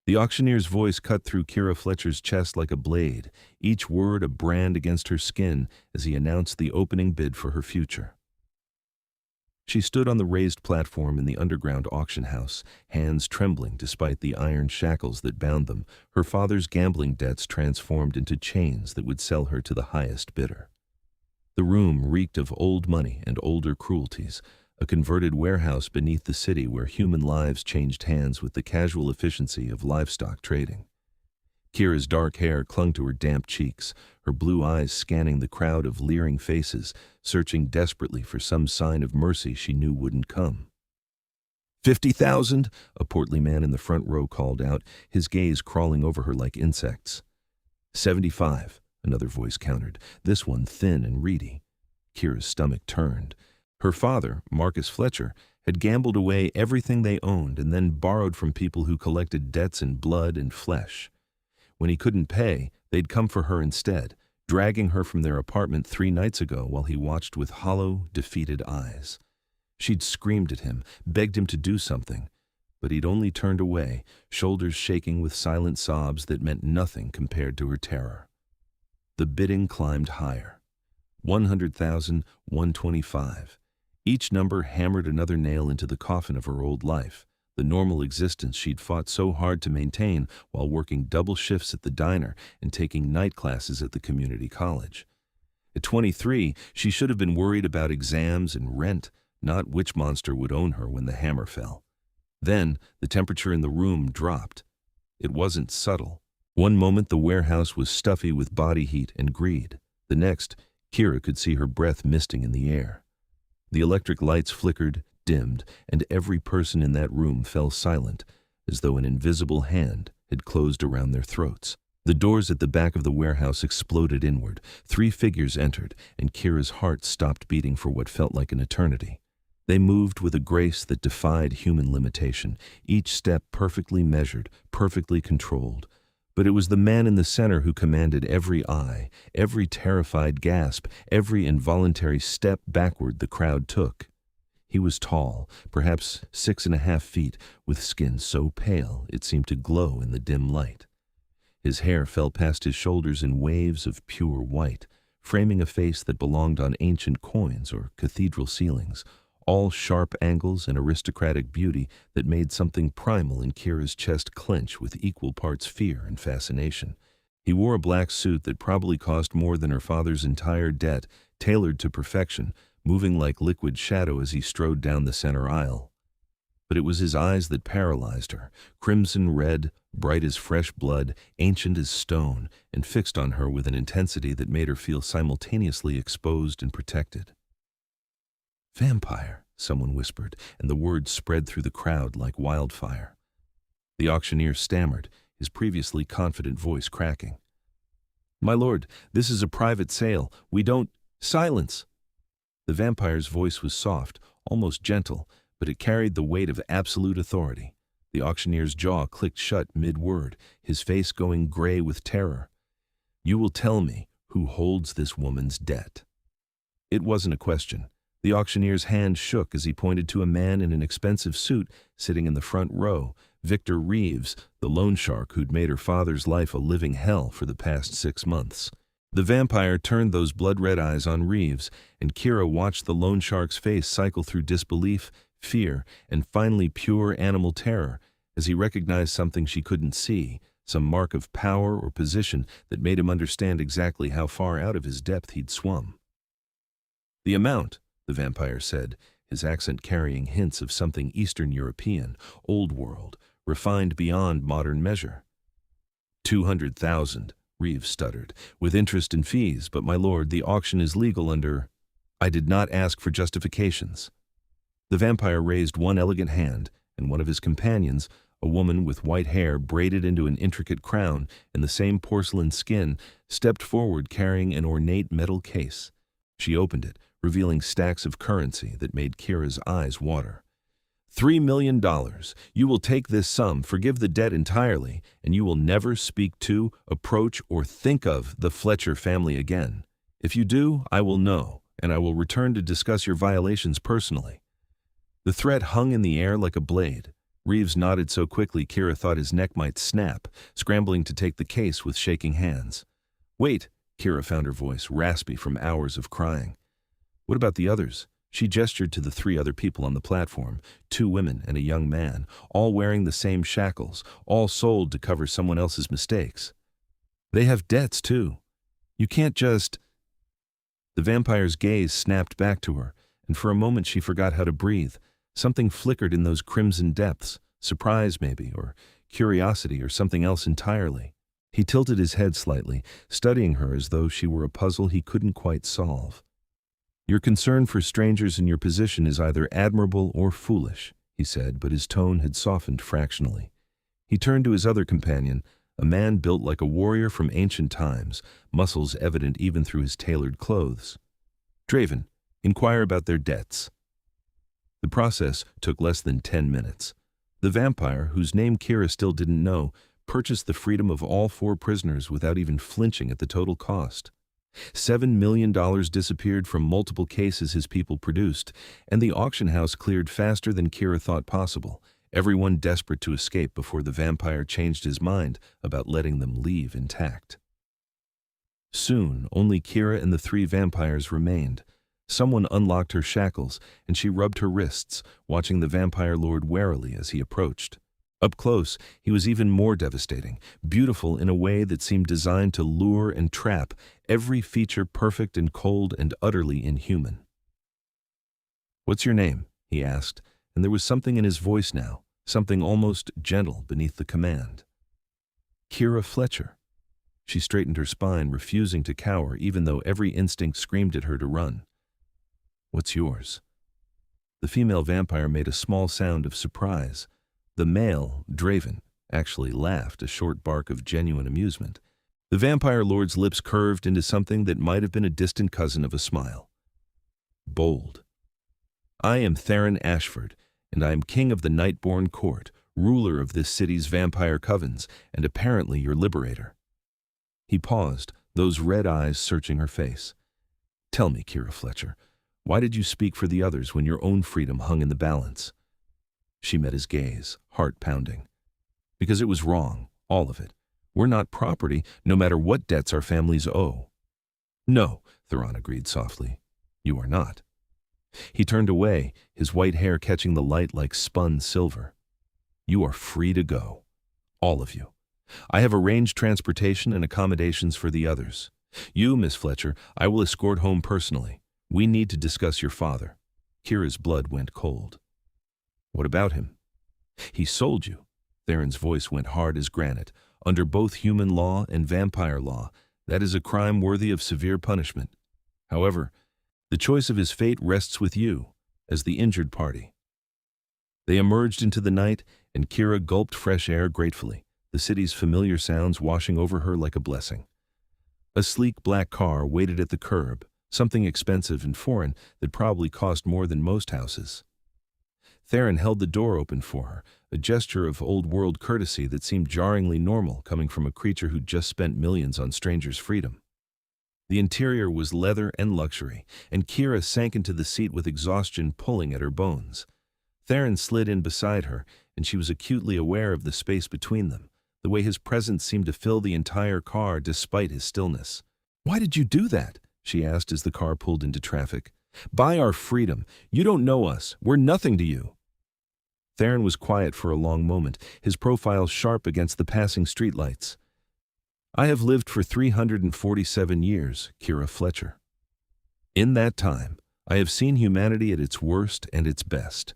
The auctioneer's voice cut through Kira Fletcher's chest like a blade, each word a brand against her skin as he announced the opening bid for her future. She stood on the raised platform in the underground auction house, hands trembling despite the iron shackles that bound them, her father's gambling debts transformed into chains that would sell her to the highest bidder. The room reeked of old money and older cruelties, a converted warehouse beneath the city where human lives changed hands with the casual efficiency of livestock trading. Kira's dark hair clung to her damp cheeks, her blue eyes scanning the crowd of leering faces, searching desperately for some sign of mercy she knew wouldn't come. 50,000, a portly man in the front row called out, his gaze crawling over her like insects. 75, another voice countered, this one thin and reedy. Kira's stomach turned. Her father, Marcus Fletcher, had gambled away everything they owned and then borrowed from people who collected debts in blood and flesh. When he couldn't pay, they'd come for her instead, dragging her from their apartment 3 nights ago while he watched with hollow, defeated eyes. She'd screamed at him, begged him to do something, but he'd only turned away, shoulders shaking with silent sobs that meant nothing compared to her terror. The bidding climbed higher. 100,000, 125. Each number hammered another nail into the coffin of her old life, the normal existence she'd fought so hard to maintain while working double shifts at the diner and taking night classes at the community college. At 23, she should have been worried about exams and rent, not which monster would own her when the hammer fell. Then, the temperature in the room dropped. It wasn't subtle. One moment the warehouse was stuffy with body heat and greed. The next, Kira could see her breath misting in the air. The electric lights flickered, dimmed, and every person in that room fell silent, as though an invisible hand had closed around their throats. The doors at the back of the warehouse exploded inward. 3 figures entered, and Kira's heart stopped beating for what felt like an eternity. They moved with a grace that defied human limitation, each step perfectly measured, perfectly controlled. But it was the man in the center who commanded every eye, every terrified gasp, every involuntary step backward the crowd took. He was tall, perhaps 6.5 feet, with skin so pale it seemed to glow in the dim light. His hair fell past his shoulders in waves of pure white, framing a face that belonged on ancient coins or cathedral ceilings, all sharp angles and aristocratic beauty that made something primal in Kira's chest clench with equal parts fear and fascination. He wore a black suit that probably cost more than her father's entire debt, tailored to perfection, moving like liquid shadow as he strode down the center aisle. But it was his eyes that paralyzed her, crimson red, bright as fresh blood, ancient as stone, and fixed on her with an intensity that made her feel simultaneously exposed and protected. "Vampire," someone whispered, and the words spread through the crowd like wildfire. The auctioneer stammered, his previously confident voice cracking. "My lord, this is a private sale. We don't—" "Silence!" The vampire's voice was soft, almost gentle, but it carried the weight of absolute authority. The auctioneer's jaw clicked shut mid-word, his face going gray with terror. "You will tell me who holds this woman's debt." It wasn't a question. The auctioneer's hand shook as he pointed to a man in an expensive suit sitting in the front row, Victor Reeves, the loan shark who'd made her father's life a living hell for the past 6 months. The vampire turned those blood-red eyes on Reeves, and Kira watched the loan shark's face cycle through disbelief, fear, and finally pure animal terror as he recognized something she couldn't see, some mark of power or position that made him understand exactly how far out of his depth he'd swum. "The amount," the vampire said, his accent carrying hints of something Eastern European, old world, refined beyond modern measure. 200,000, Reeves stuttered, "with interest and fees, but my lord, the auction is legal under—" "I did not ask for justifications." The vampire raised one elegant hand, and one of his companions, a woman with white hair braided into an intricate crown and the same porcelain skin, stepped forward carrying an ornate metal case. She opened it, revealing stacks of currency that made Kira's eyes water. $3 million. You will take this sum, forgive the debt entirely, and you will never speak to, approach, or think of the Fletcher family again. If you do, I will know, and I will return to discuss your violations personally." The threat hung in the air like a blade. Reeves nodded so quickly Kira thought his neck might snap, scrambling to take the case with shaking hands. "Wait," Kira found her voice, raspy from hours of crying. "What about the others?" She gestured to the 3 other people on the platform, 2 women and a young man, all wearing the same shackles, all sold to cover someone else's mistakes. "They have debts, too. You can't just—" The vampire's gaze snapped back to her, and for a moment she forgot how to breathe. Something flickered in those crimson depths, surprise maybe, or curiosity, or something else entirely. He tilted his head slightly, studying her as though she were a puzzle he couldn't quite solve. "Your concern for strangers in your position is either admirable or foolish," he said, but his tone had softened fractionally. He turned to his other companion, a man built like a warrior from ancient times, muscles evident even through his tailored clothes. "Draven, inquire about their debts." The process took less than 10 minutes. The vampire, whose name Kira still didn't know, purchased the freedom of all 4 prisoners without even flinching at the total cost. $7 million disappeared from multiple cases his people produced, and the auction house cleared faster than Kira thought possible, everyone desperate to escape before the vampire changed his mind about letting them leave intact. Soon, only Kira and the 3 vampires remained. Someone unlocked her shackles, and she rubbed her wrists, watching the vampire lord warily as he approached. Up close, he was even more devastating, beautiful in a way that seemed designed to lure and trap, every feature perfect and cold and utterly inhuman. "What's your name?" he asked, and there was something in his voice now, something almost gentle beneath the command. "Kira Fletcher." She straightened her spine, refusing to cower even though every instinct screamed at her to run. "What's yours?" The female vampire made a small sound of surprise. The male, Draven, actually laughed, a short bark of genuine amusement. The vampire lord's lips curved into something that might have been a distant cousin of a smile. "Bold. I am Theron Ashford, and I am king of the Nightborn Court, ruler of this city's vampire covens, and apparently your liberator." He paused, those red eyes searching her face. "Tell me, Kira Fletcher, why did you speak for the others when your own freedom hung in the balance?" She met his gaze, heart pounding. "Because it was wrong, all of it. We're not property, no matter what debts our families owe." "No," Theron agreed softly. "You are not." He turned away, his white hair catching the light like spun silver. "You are free to go. All of you. I have arranged transportation and accommodations for the others. You, Miss Fletcher, I will escort home personally. We need to discuss your father." Kira's blood went cold. "What about him?" "He sold you." Theron's voice went hard as granite. "Under both human law and vampire law, that is a crime worthy of severe punishment. However, the choice of his fate rests with you, as the injured party." They emerged into the night, and Kira gulped fresh air gratefully, the city's familiar sounds washing over her like a blessing. A sleek black car waited at the curb, something expensive and foreign that probably cost more than most houses. Theron held the door open for her, a gesture of old-world courtesy that seemed jarringly normal coming from a creature who'd just spent millions on strangers' freedom. The interior was leather and luxury, and Kira sank into the seat with exhaustion pulling at her bones. Theron slid in beside her, and she was acutely aware of the space between them, the way his presence seemed to fill the entire car despite his stillness. "Why did you do that?" she asked as the car pulled into traffic. "Buy our freedom. You don't know us. We're nothing to you." Theron was quiet for a long moment, his profile sharp against the passing streetlights. "I have lived for 347 years, Kira Fletcher. In that time, I have seen humanity at its worst and its best.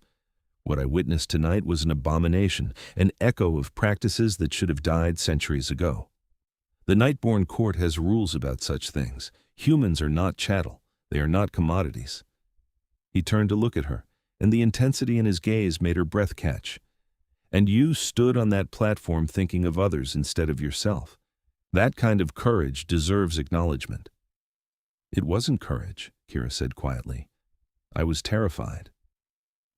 What I witnessed tonight was an abomination, an echo of practices that should have died centuries ago. The Nightborn Court has rules about such things. Humans are not chattel. They are not commodities." He turned to look at her, and the intensity in his gaze made her breath catch. "And you stood on that platform thinking of others instead of yourself. That kind of courage deserves acknowledgement." "It wasn't courage," Kira said quietly. "I was terrified."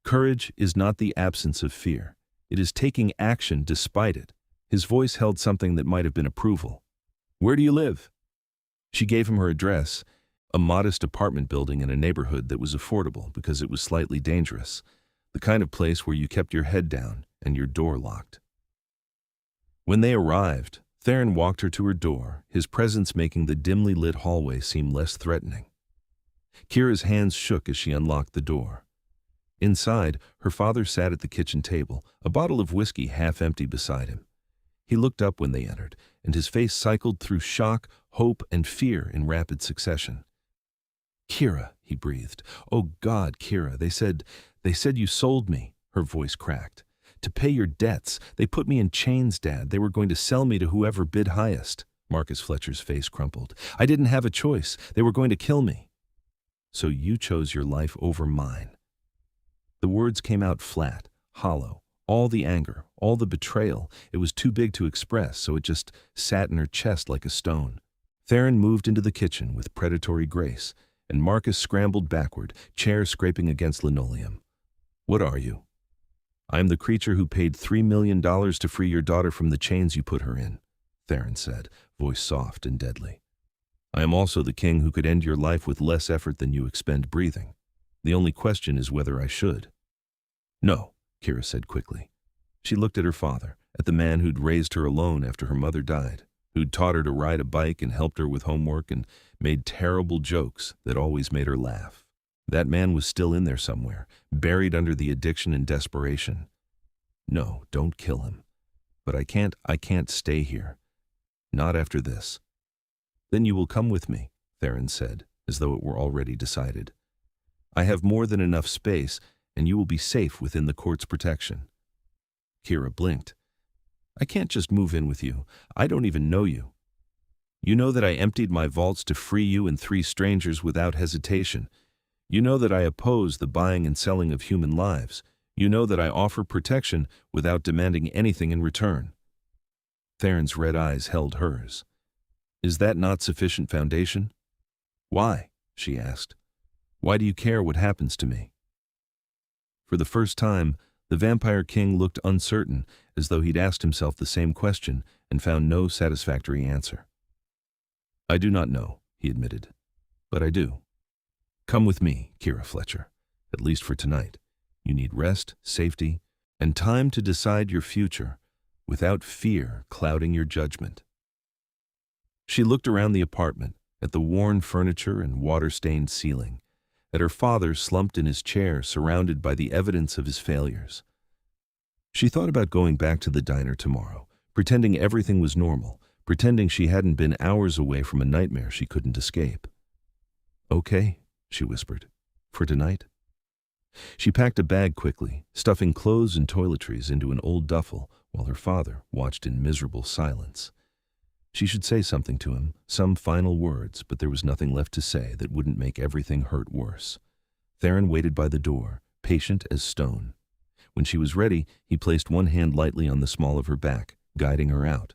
Courage is not the absence of fear. It is taking action despite it. His voice held something that might have been approval. "Where do you live?" She gave him her address, a modest apartment building in a neighborhood that was affordable because it was slightly dangerous, the kind of place where you kept your head down and your door locked." When they arrived, Theron walked her to her door, his presence making the dimly lit hallway seem less threatening. Kira's hands shook as she unlocked the door. Inside, her father sat at the kitchen table, a bottle of whiskey half empty beside him. He looked up when they entered, and his face cycled through shock, hope, and fear in rapid succession. "Kira," he breathed. "Oh God, Kira, they said you sold me," her voice cracked. "To pay your debts. They put me in chains, Dad. They were going to sell me to whoever bid highest." Marcus Fletcher's face crumpled. "I didn't have a choice. They were going to kill me." "So you chose your life over mine." The words came out flat, hollow. All the anger, all the betrayal, it was too big to express, so it just sat in her chest like a stone. Theron moved into the kitchen with predatory grace, and Marcus scrambled backward, chair scraping against linoleum. "What are you?" "I am the creature who paid $3 million to free your daughter from the chains you put her in," Theron said, voice soft and deadly. "I am also the king who could end your life with less effort than you expend breathing. The only question is whether I should." "No," Kira said quickly. She looked at her father, at the man who'd raised her alone after her mother died, who'd taught her to ride a bike and helped her with homework and made terrible jokes that always made her laugh. That man was still in there somewhere, buried under the addiction and desperation. "No, don't kill him. But I can't stay here. Not after this." "Then you will come with me," Theron said, as though it were already decided. "I have more than enough space, and you will be safe within the court's protection." Kira blinked. "I can't just move in with you. I don't even know you. You know that I emptied my vaults to free you and 3 strangers without hesitation. You know that I oppose the buying and selling of human lives. You know that I offer protection without demanding anything in return." Theron's red eyes held hers. "Is that not sufficient foundation?" "Why?" she asked. "Why do you care what happens to me?" For the first time, the Vampire King looked uncertain, as though he'd asked himself the same question and found no satisfactory answer. "I do not know," he admitted, "but I do. Come with me, Kira Fletcher, at least for tonight. You need rest, safety, and time to decide your future without fear clouding your judgment." She looked around the apartment, at the worn furniture and water-stained ceiling, at her father slumped in his chair surrounded by the evidence of his failures. She thought about going back to the diner tomorrow, pretending everything was normal, pretending she hadn't been hours away from a nightmare she couldn't escape. "Okay," she whispered, "for tonight." She packed a bag quickly, stuffing clothes and toiletries into an old duffel while her father watched in miserable silence. She should say something to him, some final words, but there was nothing left to say that wouldn't make everything hurt worse. Theron waited by the door, patient as stone. When she was ready, he placed one hand lightly on the small of her back, guiding her out.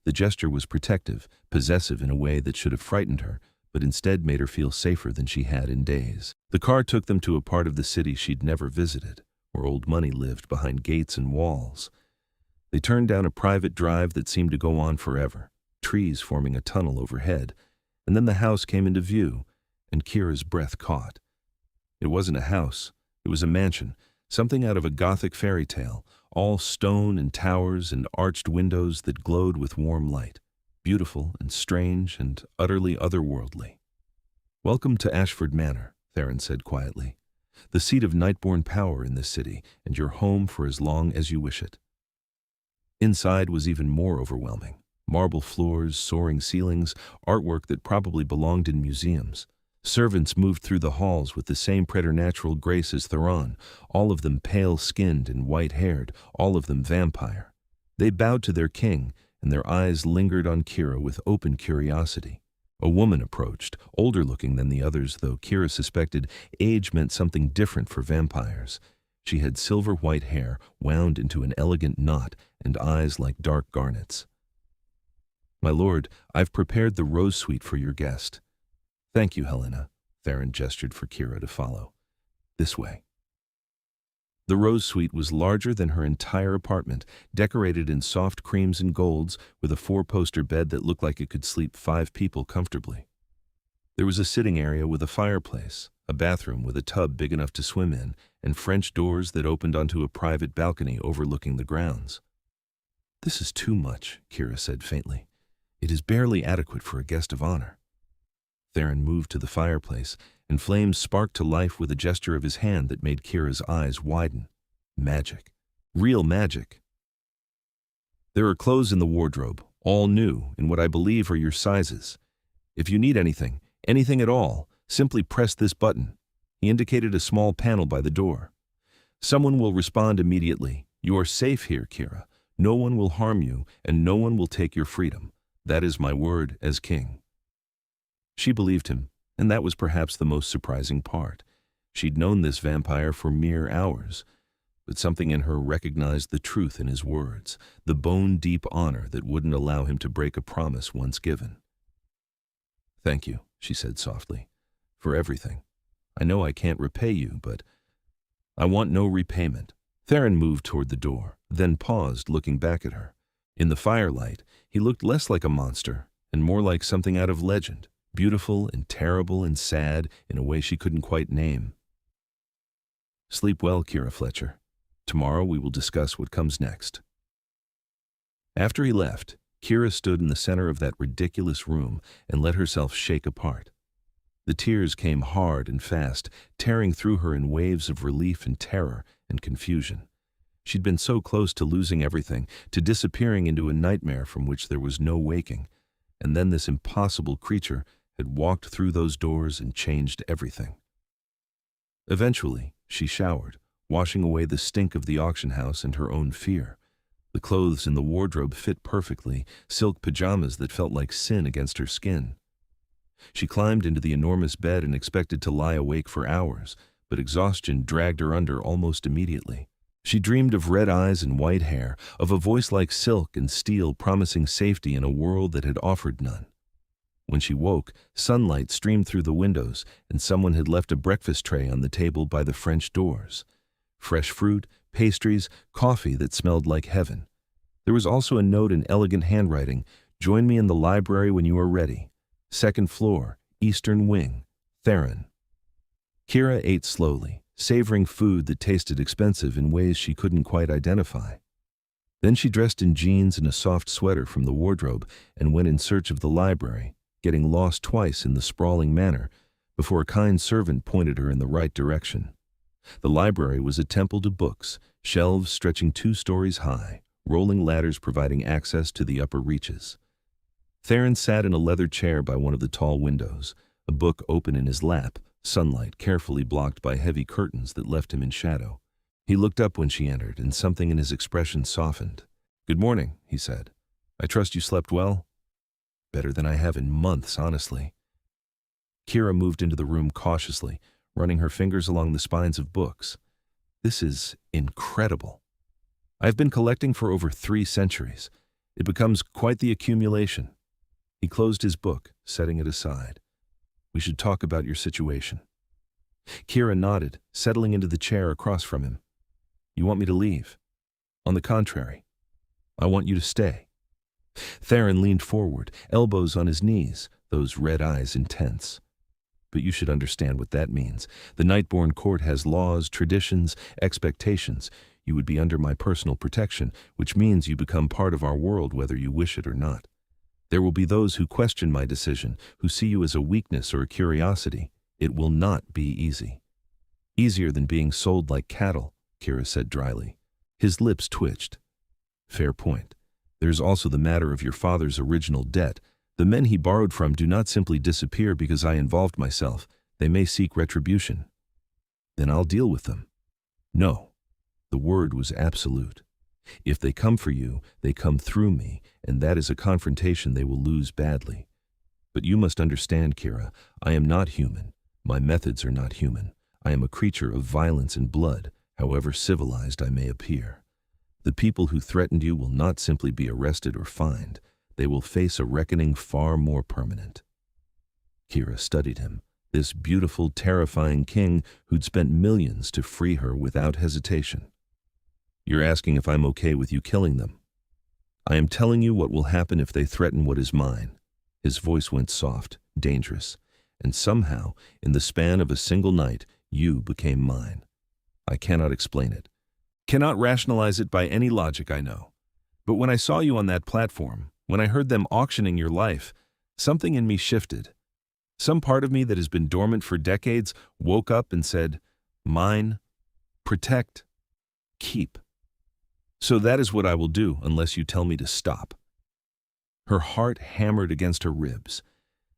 The gesture was protective, possessive in a way that should have frightened her, but instead made her feel safer than she had in days. The car took them to a part of the city she'd never visited, where old money lived behind gates and walls. They turned down a private drive that seemed to go on forever, trees forming a tunnel overhead, and then the house came into view, and Kira's breath caught. It wasn't a house, it was a mansion, something out of a Gothic fairy tale, all stone and towers and arched windows that glowed with warm light, beautiful and strange and utterly otherworldly. "Welcome to Ashford Manor," Theron said quietly, "the seat of Nightborn power in this city, and your home for as long as you wish it." Inside was even more overwhelming. Marble floors, soaring ceilings, artwork that probably belonged in museums. Servants moved through the halls with the same preternatural grace as Theron, all of them pale-skinned and white-haired, all of them vampire. They bowed to their king, and their eyes lingered on Kira with open curiosity. A woman approached, older-looking than the others, though Kira suspected age meant something different for vampires. She had silver-white hair wound into an elegant knot and eyes like dark garnets. "My lord, I've prepared the rose suite for your guest." "Thank you, Helena," Theron gestured for Kira to follow. "This way." The rose suite was larger than her entire apartment, decorated in soft creams and golds, with a 4-poster bed that looked like it could sleep 5 people comfortably. There was a sitting area with a fireplace, a a bathroom with a tub big enough to swim in, and French doors that opened onto a private balcony overlooking the grounds. "This is too much," Kira said faintly. "It is barely adequate for a guest of honor." Theron moved to the fireplace, and flames sparked to life with a gesture of his hand that made Kira's eyes widen. Magic. Real magic. "There are clothes in the wardrobe, all new, in what I believe are your sizes. If you need anything at all, simply press this button." He indicated a small panel by the door. "Someone will respond immediately. You are safe here, Kira. No one will harm you, and no one will take your freedom. That is my word as king." She believed him, and that was perhaps the most surprising part. She'd known this vampire for mere hours, but something in her recognized the truth in his words, the bone-deep honor that wouldn't allow him to break a promise once given. "Thank you," she said softly, "for everything. I know I can't repay you, but I want no repayment." Theron moved toward the door, then paused, looking back at her. In the firelight, he looked less like a monster and more like something out of legend, beautiful and terrible and sad in a way she couldn't quite name. "Sleep well, Kira Fletcher. Tomorrow we will discuss what comes next." After he left, Kira stood in the center of that ridiculous room and let herself shake apart. The tears came hard and fast, tearing through her in waves of relief and terror and confusion. She'd been so close to losing everything, to disappearing into a nightmare from which there was no waking, and then this impossible creature had walked through those doors and changed everything. Eventually, she showered, washing away the stink of the auction house and her own fear. The clothes in the wardrobe fit perfectly, silk pajamas that felt like sin against her skin. She climbed into the enormous bed and expected to lie awake for hours, but exhaustion dragged her under almost immediately. She dreamed of red eyes and white hair, of a voice like silk and steel promising safety in a world that had offered none. When she woke, sunlight streamed through the windows, and someone had left a breakfast tray on the table by the French doors. Fresh fruit, pastries, coffee that smelled like heaven. There was also a note in elegant handwriting: "Join me in the library when you are ready. Second floor, eastern wing, Theron." Kira ate slowly, savoring food that tasted expensive in ways she couldn't quite identify. Then she dressed in jeans and a soft sweater from the wardrobe and went in search of the library, getting lost twice in the sprawling manor before a kind servant pointed her in the right direction. The library was a temple to books, shelves stretching 2 stories high, rolling ladders providing access to the upper reaches. Theron sat in a leather chair by one of the tall windows, a book open in his lap, sunlight carefully blocked by heavy curtains that left him in shadow. He looked up when she entered, and something in his expression softened. "Good morning," he said. "I trust you slept well?" "Better than I have in months, honestly." Kira moved into the room cautiously, running her fingers along the spines of books. "This is incredible. I've been collecting for over 3 centuries. It becomes quite the accumulation." He closed his book, setting it aside. "We should talk about your situation." Kira nodded, settling into the chair across from him. "You want me to leave?" "On the contrary, I want you to stay." Theron leaned forward, elbows on his knees, those red eyes intense. "But you should understand what that means. The Nightborn Court has laws, traditions, expectations. You would be under my personal protection, which means you become part of our world whether you wish it or not. There will be those who question my decision, who see you as a weakness or a curiosity. It will not be easy." "Easier than being sold like cattle," Kira said dryly. His lips twitched. "Fair point. There's also the matter of your father's original debt. The men he borrowed from do not simply disappear because I involved myself. They may seek retribution." "Then I'll deal with them." "No." The word was absolute. "If they come for you, they come through me, and that is a confrontation they will lose badly. But you must understand, Kira, I am not human. My methods are not human. I am a creature of violence and blood, however civilized I may appear. The people who threatened you will not simply be arrested or fined. They will face a reckoning far more permanent." Kira studied him, this beautiful, terrifying king who'd spent millions to free her without hesitation. "You're asking if I'm okay with you killing them. I am telling you what will happen if they threaten what is mine." His voice went soft, dangerous. and somehow, in the span of a single night, you became mine. I cannot explain it. Cannot rationalize it by any logic I know. But when I saw you on that platform, when I heard them auctioning your life, something in me shifted. Some part of me that has been dormant for decades woke up and said, mine, protect, keep. So that is what I will do unless you tell me to stop. Her heart hammered against her ribs.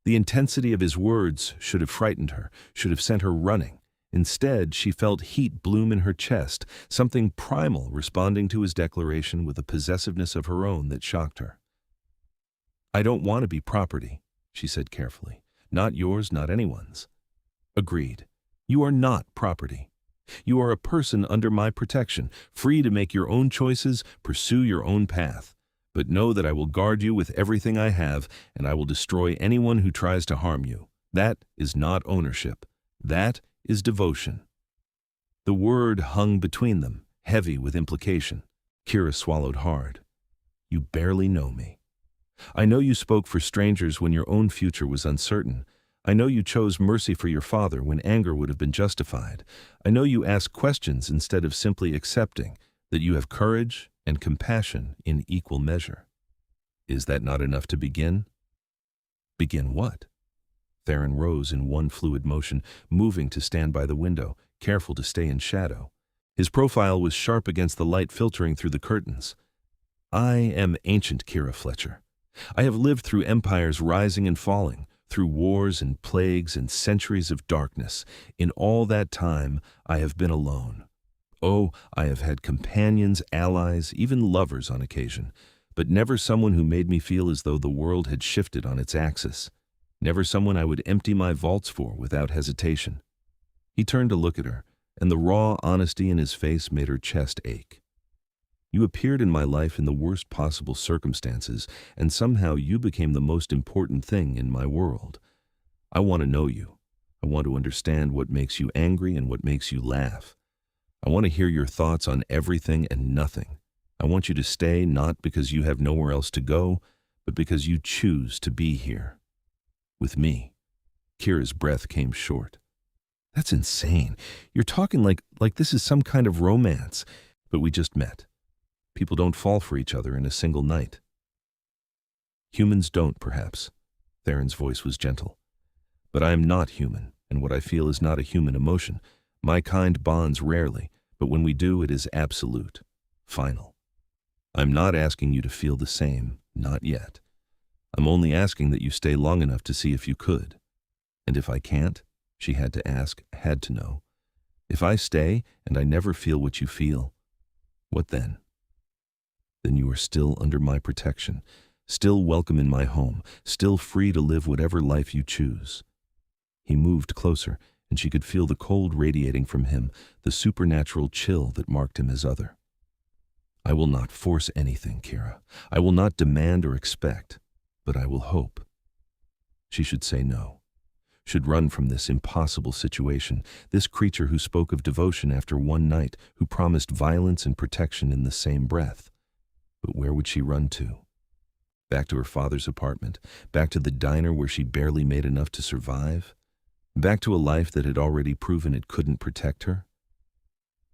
The intensity of his words should have frightened her, should have sent her running. Instead, she felt heat bloom in her chest, something primal responding to his declaration with a possessiveness of her own that shocked her. I don't want to be property, she said carefully. Not yours, not anyone's. Agreed. You are not property. You are a person under my protection, free to make your own choices, pursue your own path. But know that I will guard you with everything I have, and I will destroy anyone who tries to harm you. That is not ownership. That is devotion. The word hung between them, heavy with implication. Kira swallowed hard. You barely know me. I know you spoke for strangers when your own future was uncertain. I know you chose mercy for your father when anger would have been justified. I know you ask questions instead of simply accepting, that you have courage and compassion in equal measure. Is that not enough to begin? Begin what? Theron rose in one fluid motion, moving to stand by the window, careful to stay in shadow. His profile was sharp against the light filtering through the curtains. I am ancient Kira Fletcher. I have lived through empires rising and falling, through wars and plagues and centuries of darkness. In all that time, I have been alone. Oh, I have had companions, allies, even lovers on occasion, but never someone who made me feel as though the world had shifted on its axis. Never someone I would empty my vaults for without hesitation. He turned to look at her, and the raw honesty in his face made her chest ache. You appeared in my life in the worst possible circumstances, and somehow you became the most important thing in my world. I want to know you. I want to understand what makes you angry and what makes you laugh. I want to hear your thoughts on everything and nothing. I want you to stay not because you have nowhere else to go, but because you choose to be here. With me. Kira's breath came short. That's insane. You're talking like this is some kind of romance, but we just met. People don't fall for each other in a single night. Humans don't, perhaps. Theron's voice was gentle. But I am not human, and what I feel is not a human emotion. My kind bonds rarely, but when we do, it is absolute, final. I'm not asking you to feel the same, not yet. I'm only asking that you stay long enough to see if you could. And if I can't, she had to ask, had to know. If I stay and I never feel what you feel, what then? Then you are still under my protection, still welcome in my home, still free to live whatever life you choose. He moved closer, and she could feel the cold radiating from him, the supernatural chill that marked him as other. I will not force anything, Kira. I will not demand or expect, but I will hope. She should say no, should run from this impossible situation, this creature who spoke of devotion after one night, who promised violence and protection in the same breath. But where would she run to? Back to her father's apartment, back to the diner where she barely made enough to survive, back to a life that had already proven it couldn't protect her?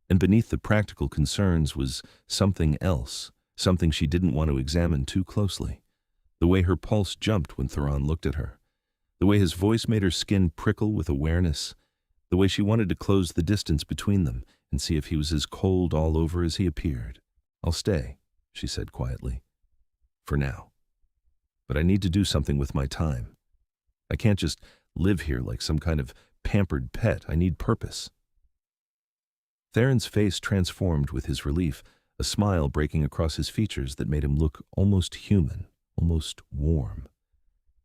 And beneath the practical concerns was something else, something she didn't want to examine too closely. The way her pulse jumped when Theron looked at her, the way his voice made her skin prickle with awareness, the way she wanted to close the distance between them and see if he was as cold all over as he appeared. I'll stay, she said quietly. For now. But I need to do something with my time. I can't just live here like some kind of pampered pet. I need purpose. Theron's face transformed with his relief, a smile breaking across his features that made him look almost human, almost warm.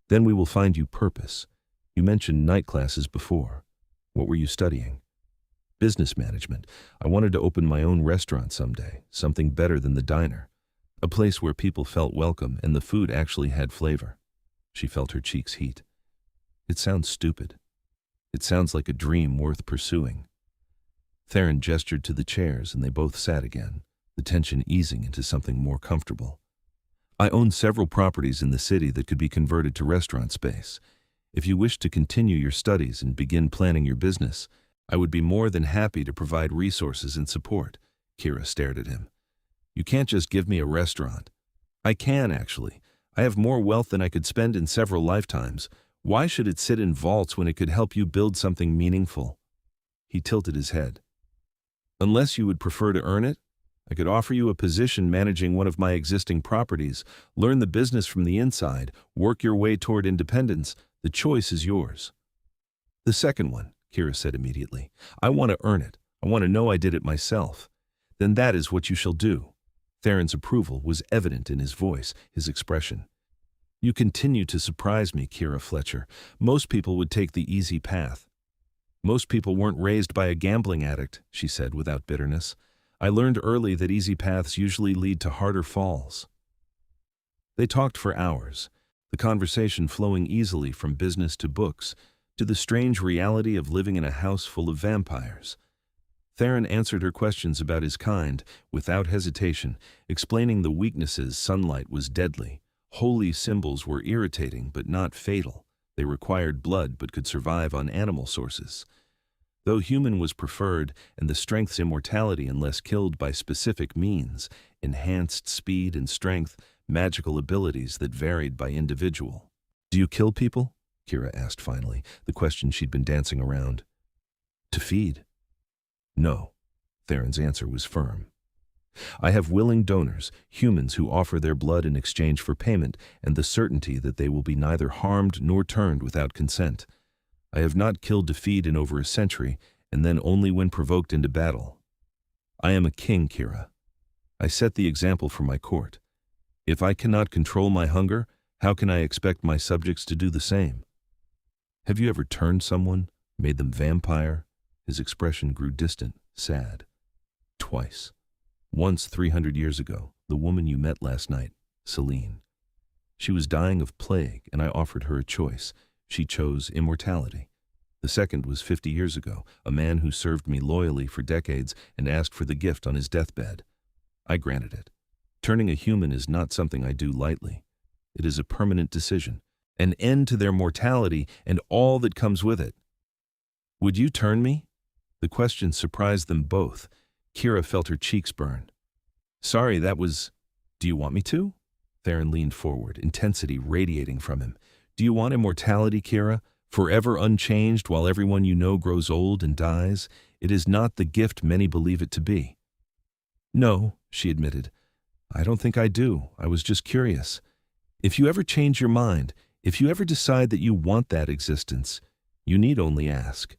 Then we will find you purpose. You mentioned night classes before. What were you studying? Business management. I wanted to open my own restaurant someday, something better than the diner. A place where people felt welcome and the food actually had flavor. She felt her cheeks heat. It sounds stupid. It sounds like a dream worth pursuing. Theron gestured to the chairs and they both sat again, the tension easing into something more comfortable. I own several properties in the city that could be converted to restaurant space. If you wish to continue your studies and begin planning your business, I would be more than happy to provide resources and support." Kira stared at him. "You can't just give me a restaurant." "I can, actually. I have more wealth than I could spend in several lifetimes. Why should it sit in vaults when it could help you build something meaningful?" He tilted his head. "Unless you would prefer to earn it, I could offer you a position managing one of my existing properties, learn the business from the inside, work your way toward independence. The choice is yours." "The second one," Kira said immediately. "I want to earn it. I want to know I did it myself." "Then that is what you shall do." Theron's approval was evident in his voice, his expression. "You continue to surprise me, Kira Fletcher. Most people would take the easy path." "Most people weren't raised by a gambling addict," she said without bitterness. "I learned early that easy paths usually lead to harder falls." They talked for hours, the conversation flowing easily from business to books, to the strange reality of living in a house full of vampires. Theron answered her questions about his kind, without hesitation, explaining the weaknesses. Sunlight was deadly. Holy symbols were irritating but not fatal. They required blood but could survive on animal sources. Though human was preferred, and the strength's immortality unless killed by specific means, enhanced speed and strength, magical abilities that varied by individual. "Do you kill people?" Kira asked finally, the question she'd been dancing around. "To feed." "No." Theron's answer was firm. "I have willing donors, humans who offer their blood in exchange for payment and the certainty that they will be neither harmed nor turned without consent. I have not killed to feed in over a century, and then only when provoked into battle. I am a king, Kira. I set the example for my court. If I cannot control my hunger, how can I expect my subjects to do the same?" "Have you ever turned someone, made them vampire?" His expression grew distant, sad. "Twice. Once 300 years ago, the woman you met last night, Celine. She was dying of plague, and I offered her a choice. She chose immortality. The second was 50 years ago, a man who served me loyally for decades and asked for the gift on his deathbed. I granted it. Turning a human is not something I do lightly. It is a permanent decision, an end to their mortality and all that comes with it." "Would you turn me?" The question surprised them both. Kira felt her cheeks burn. "Sorry, that was... Do you want me to?" Theron leaned forward, intensity radiating from him. "Do you want immortality, Kira? Forever unchanged while everyone you know grows old and dies? It is not the gift many believe it to be." "No," she admitted. "I don't think I do. I was just curious. If you ever change your mind, if you ever decide that you want that existence, you need only ask."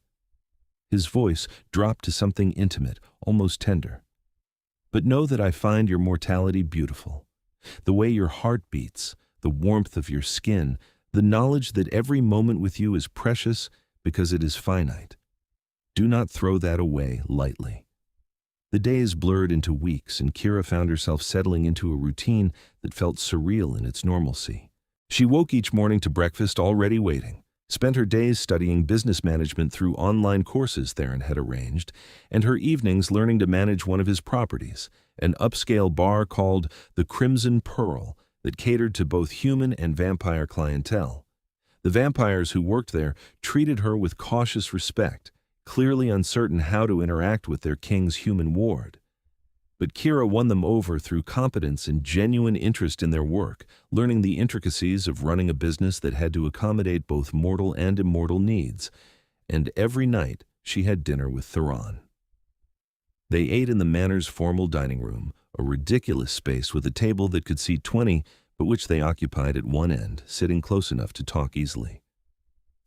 His voice dropped to something intimate, almost tender. "But know that I find your mortality beautiful. The way your heart beats, the warmth of your skin, the knowledge that every moment with you is precious because it is finite. Do not throw that away lightly." The days blurred into weeks, and Kira found herself settling into a routine that felt surreal in its normalcy. She woke each morning to breakfast already waiting, spent her days studying business management through online courses Theron had arranged, and her evenings learning to manage one of his properties, an upscale bar called the Crimson Pearl that catered to both human and vampire clientele. The vampires who worked there treated her with cautious respect, clearly uncertain how to interact with their king's human ward. But Kira won them over through competence and genuine interest in their work, learning the intricacies of running a business that had to accommodate both mortal and immortal needs. And every night she had dinner with Theron. They ate in the Manor's formal dining room, a ridiculous space with a table that could seat 20, but which they occupied at one end, sitting close enough to talk easily.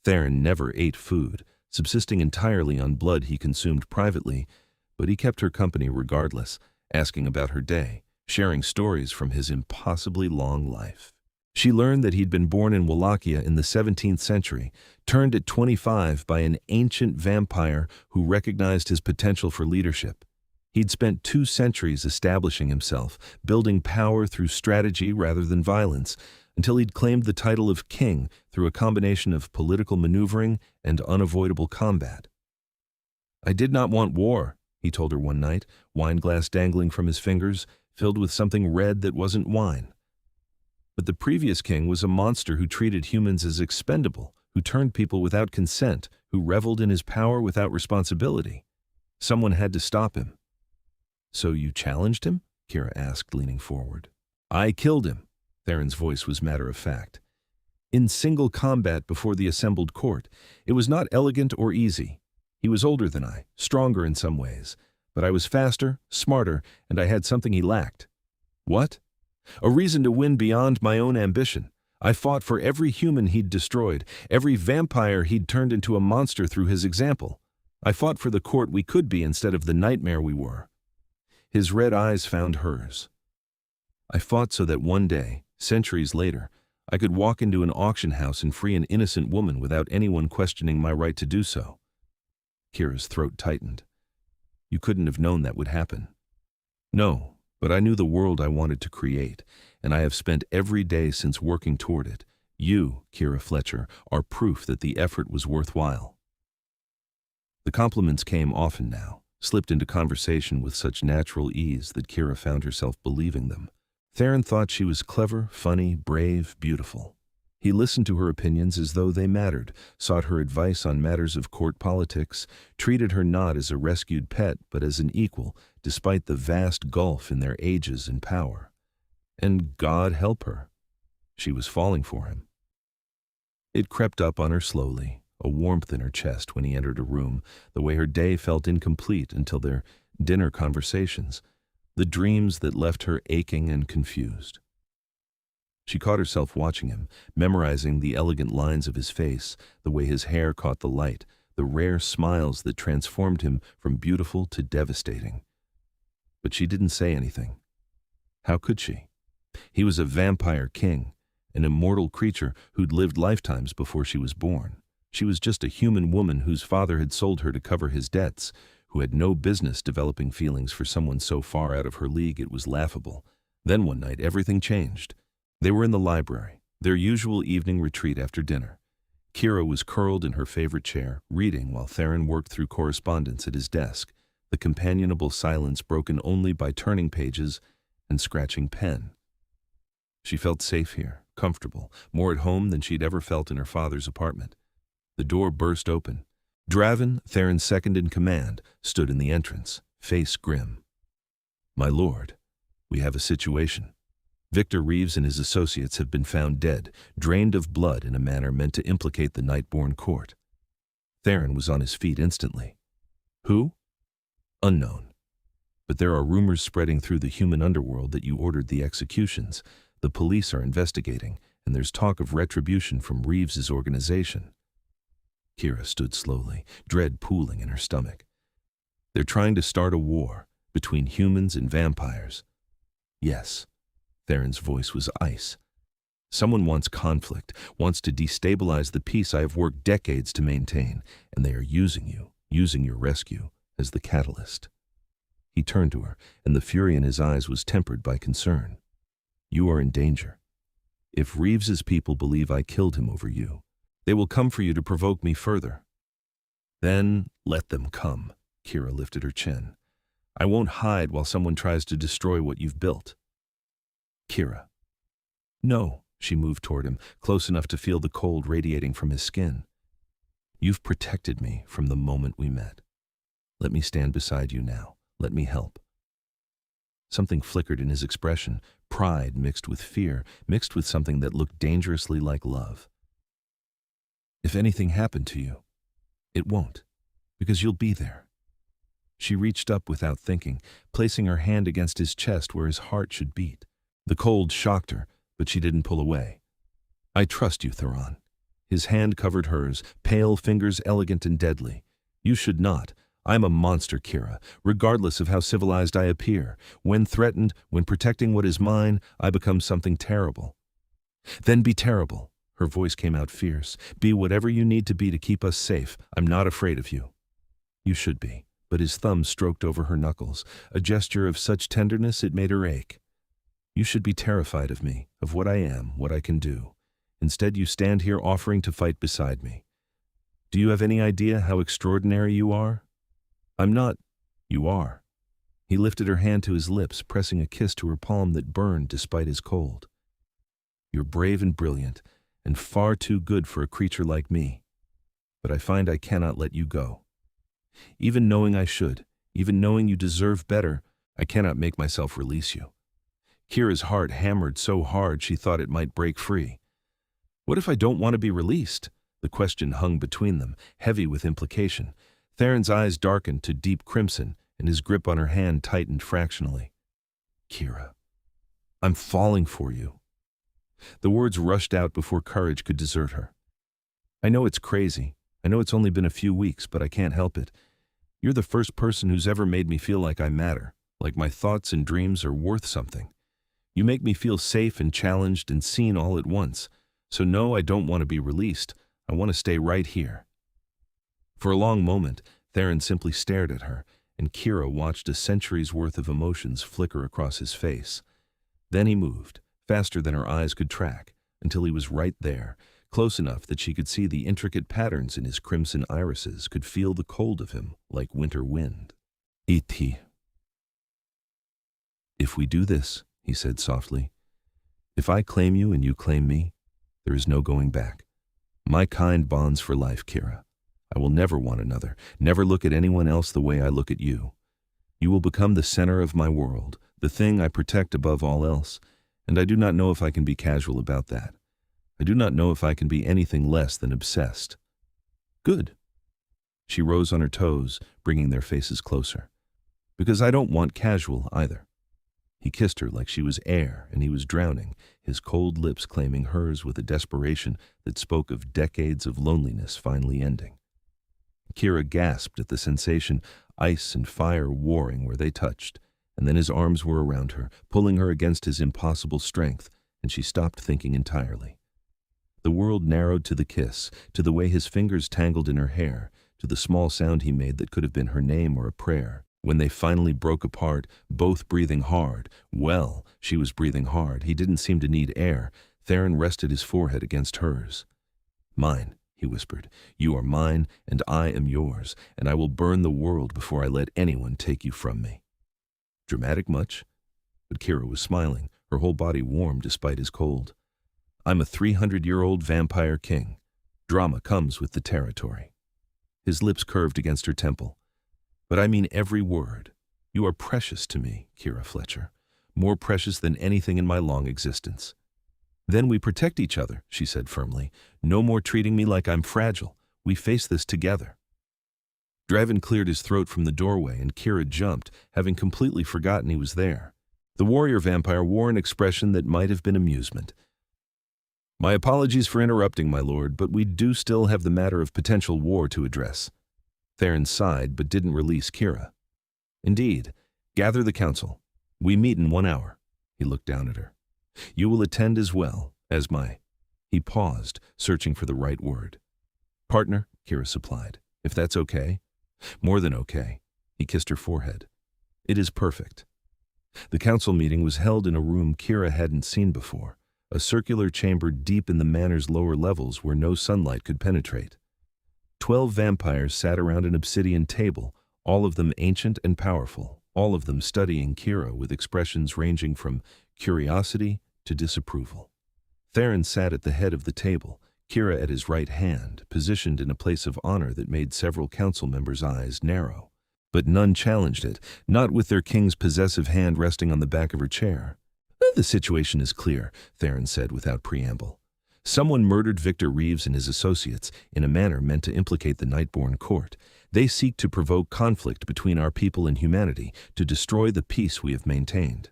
Theron never ate food, subsisting entirely on blood he consumed privately, but he kept her company regardless, asking about her day, sharing stories from his impossibly long life. She learned that he'd been born in Wallachia in the 17th century, turned at 25 by an ancient vampire who recognized his potential for leadership. He'd spent 2 centuries establishing himself, building power through strategy rather than violence, until he'd claimed the title of king through a combination of political maneuvering and unavoidable combat. "I did not want war," he told her one night, wine glass dangling from his fingers, filled with something red that wasn't wine. "But the previous king was a monster who treated humans as expendable, who who turned people without consent, who reveled in his power without responsibility. Someone had to stop him. "So you challenged him?" Kira asked, leaning forward. "I killed him." Theron's voice was matter-of-fact. "In single combat before the assembled court. It was not elegant or easy. He was older than I, stronger in some ways, but I was faster, smarter, and I had something he lacked." "What?" "A reason to win beyond my own ambition. I fought for every human he'd destroyed, every vampire he'd turned into a monster through his example. I fought for the court we could be instead of the nightmare we were." His red eyes found hers. "I fought so that one day, centuries later, I could walk into an auction house and free an innocent woman without anyone questioning my right to do so." Kira's throat tightened. "You couldn't have known that would happen." "No, but I knew the world I wanted to create, and I have spent every day since working toward it. You, Kira Fletcher, are proof that the effort was worthwhile." The compliments came often now, slipped into conversation with such natural ease that Kira found herself believing them. Theron thought she was clever, funny, brave, beautiful. He listened to her opinions as though they mattered, sought her advice on matters of court politics, treated her not as a rescued pet but as an equal, despite the vast gulf in their ages and power. And God help her, she was falling for him. It crept up on her slowly, a warmth in her chest when he entered a room, the way her day felt incomplete until their dinner conversations, the dreams that left her aching and confused. She caught herself watching him, memorizing the elegant lines of his face, the way his hair caught the light, the rare smiles that transformed him from beautiful to devastating. But she didn't say anything. How could she? He was a vampire king, an immortal creature who'd lived lifetimes before she was born. She was just a human woman whose father had sold her to cover his debts, who had no business developing feelings for someone so far out of her league it was laughable. Then one night everything changed. They were in the library, their usual evening retreat after dinner. Kira was curled in her favorite chair, reading while Theron worked through correspondence at his desk, the companionable silence broken only by turning pages and scratching pen. She felt safe here, comfortable, more at home than she'd ever felt in her father's apartment. The door burst open. Draven, Theron's second-in-command, stood in the entrance, face grim. "My lord, we have a situation. Victor Reeves and his associates have been found dead, drained of blood in a manner meant to implicate the Nightborn court." Theron was on his feet instantly. "Who?" "Unknown. But there are rumors spreading through the human underworld that you ordered the executions. The police are investigating, and there's talk of retribution from Reeves's organization." Kira stood slowly, dread pooling in her stomach. "They're trying to start a war between humans and vampires." "Yes." Theron's voice was ice. "Someone wants conflict, wants to destabilize the peace I have worked decades to maintain, and they are using you, using your rescue, as the catalyst." He turned to her, and the fury in his eyes was tempered by concern. "You are in danger. If Reeves's people believe I killed him over you, they will come for you to provoke me further." "Then let them come." Kira lifted her chin. "I won't hide while someone tries to destroy what you've built." "Kira." "No." She moved toward him, close enough to feel the cold radiating from his skin. "You've protected me from the moment we met. Let me stand beside you now. Let me help." Something flickered in his expression, pride mixed with fear, mixed with something that looked dangerously like love. "If anything happened to you, it won't, because you'll be there." She reached up without thinking, placing her hand against his chest where his heart should beat. The cold shocked her, but she didn't pull away. "I trust you, Theron." His hand covered hers, pale fingers elegant and deadly. "You should not. I'm a monster, Kira, regardless of how civilized I appear. When threatened, when protecting what is mine, I become something terrible." "Then be terrible." Her voice came out fierce. "Be whatever you need to be to keep us safe. I'm not afraid of you." "You should be." But his thumb stroked over her knuckles, a gesture of such tenderness it made her ache. "You should be terrified of me, of what I am, what I can do. Instead, you stand here offering to fight beside me. Do you have any idea how extraordinary you are?" "I'm not." "You are." He lifted her hand to his lips, pressing a kiss to her palm that burned despite his cold. "You're brave and brilliant, and far too good for a creature like me. But I find I cannot let you go. Even knowing I should, even knowing you deserve better, I cannot make myself release you." Kira's heart hammered so hard she thought it might break free. What if I don't want to be released? The question hung between them, heavy with implication. Theron's eyes darkened to deep crimson, and his grip on her hand tightened fractionally. "Kira, I'm falling for you." The words rushed out before courage could desert her. "I know it's crazy. I know it's only been a few weeks, but I can't help it. You're the first person who's ever made me feel like I matter, like my thoughts and dreams are worth something. You make me feel safe and challenged and seen all at once. So no, I don't want to be released. I want to stay right here." For a long moment, Theron simply stared at her, and Kira watched a century's worth of emotions flicker across his face. Then he moved, faster than her eyes could track, until he was right there, close enough that she could see the intricate patterns in his crimson irises, could feel the cold of him like winter wind. "Iti. If we do this," he said softly, "if I claim you and you claim me, there is no going back. My kind bonds for life, Kira. I will never want another, never look at anyone else the way I look at you. You will become the center of my world, the thing I protect above all else, and I do not know if I can be casual about that. I do not know if I can be anything less than obsessed." "Good." She rose on her toes, bringing their faces closer. "Because I don't want casual either." He kissed her like she was air and he was drowning, his cold lips claiming hers with a desperation that spoke of decades of loneliness finally ending. Kira gasped at the sensation, ice and fire warring where they touched, and then his arms were around her, pulling her against his impossible strength, and she stopped thinking entirely. The world narrowed to the kiss, to the way his fingers tangled in her hair, to the small sound he made that could have been her name or a prayer. When they finally broke apart, both breathing hard, well, she was breathing hard, he didn't seem to need air, Theron rested his forehead against hers. "Mine," he whispered, "you are mine, and I am yours, and I will burn the world before I let anyone take you from me." Dramatic much? But Kira was smiling, her whole body warm despite his cold. "I'm a 300-year-old vampire king. Drama comes with the territory." His lips curved against her temple. "But I mean every word. You are precious to me, Kira Fletcher, more precious than anything in my long existence." "Then we protect each other," she said firmly. "No more treating me like I'm fragile. We face this together." Draven cleared his throat from the doorway, and Kira jumped, having completely forgotten he was there. The warrior vampire wore an expression that might have been amusement. "My apologies for interrupting, my lord, but we do still have the matter of potential war to address." Theron sighed, but didn't release Kira. "Indeed. Gather the council. We meet in 1 hour." He looked down at her. "You will attend as well as my—" He paused, searching for the right word. "Partner," Kira supplied, "if that's okay." "More than okay." He kissed her forehead. "It is perfect." The council meeting was held in a room Kira hadn't seen before, a circular chamber deep in the manor's lower levels where no sunlight could penetrate. 12 vampires sat around an obsidian table, all of them ancient and powerful, all of them studying Kira with expressions ranging from curiosity to disapproval. Theron sat at the head of the table, Kira at his right hand, positioned in a place of honor that made several council members' eyes narrow. But none challenged it, not with their king's possessive hand resting on the back of her chair. "The situation is clear," Theron said without preamble. "Someone murdered Victor Reeves and his associates in a manner meant to implicate the Nightborn court. They seek to provoke conflict between our people and humanity, to destroy the peace we have maintained.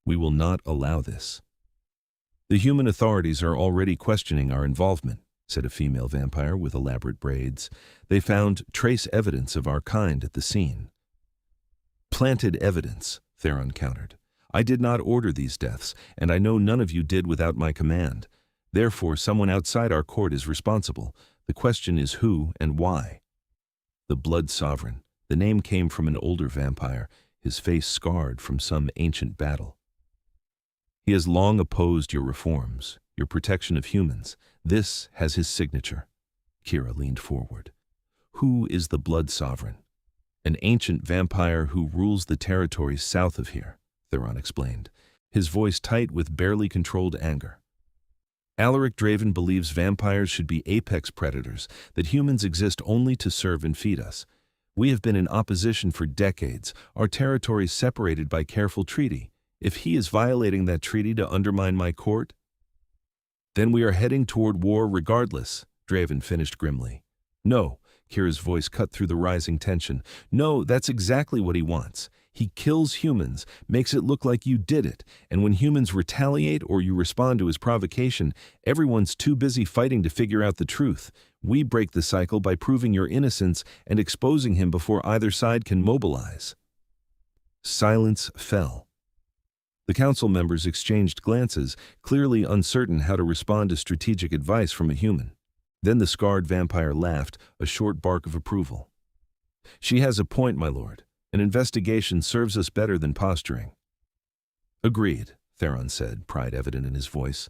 We will not allow this." "The human authorities are already questioning our involvement," said a female vampire with elaborate braids. "They found trace evidence of our kind at the scene." "Planted evidence," Theron countered. "I did not order these deaths, and I know none of you did without my command. Therefore, someone outside our court is responsible. The question is who and why." The Blood Sovereign. The name came from an older vampire, his face scarred from some ancient battle. "He has long opposed your reforms, your protection of humans. This has his signature." Kira leaned forward. "Who is the Blood Sovereign?" "An ancient vampire who rules the territories south of here," Theron explained, his voice tight with barely controlled anger. Alaric Draven believes vampires should be apex predators, that humans exist only to serve and feed us. We have been in opposition for decades, our territories separated by careful treaty. If he is violating that treaty to undermine my court, then we are heading toward war regardless, Draven finished grimly. No, Kira's voice cut through the rising tension. No, that's exactly what he wants. He kills humans, makes it look like you did it, and when humans retaliate or you respond to his provocation, everyone's too busy fighting to figure out the truth. We break the cycle by proving your innocence and exposing him before either side can mobilize. Silence fell. The council members exchanged glances, clearly uncertain how to respond to strategic advice from a human. Then the scarred vampire laughed, a short bark of approval. She has a point, my lord. An investigation serves us better than posturing. Agreed, Theron said, pride evident in his voice.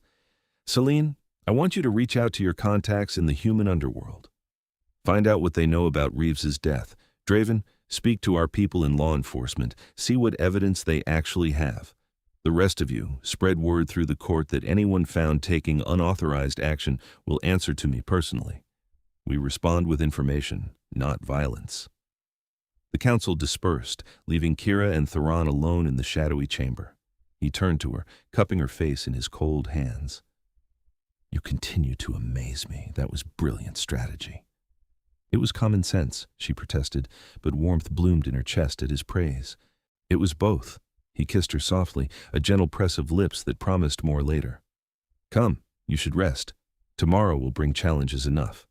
Celine, I want you to reach out to your contacts in the human underworld. Find out what they know about Reeves's death. Draven, speak to our people in law enforcement. See what evidence they actually have. The rest of you, spread word through the court that anyone found taking unauthorized action will answer to me personally. We respond with information, not violence. The council dispersed, leaving Kira and Theron alone in the shadowy chamber. He turned to her, cupping her face in his cold hands. You continue to amaze me. That was brilliant strategy. It was common sense, she protested, but warmth bloomed in her chest at his praise. It was both. He kissed her softly, a gentle press of lips that promised more later. Come, you should rest. Tomorrow will bring challenges enough.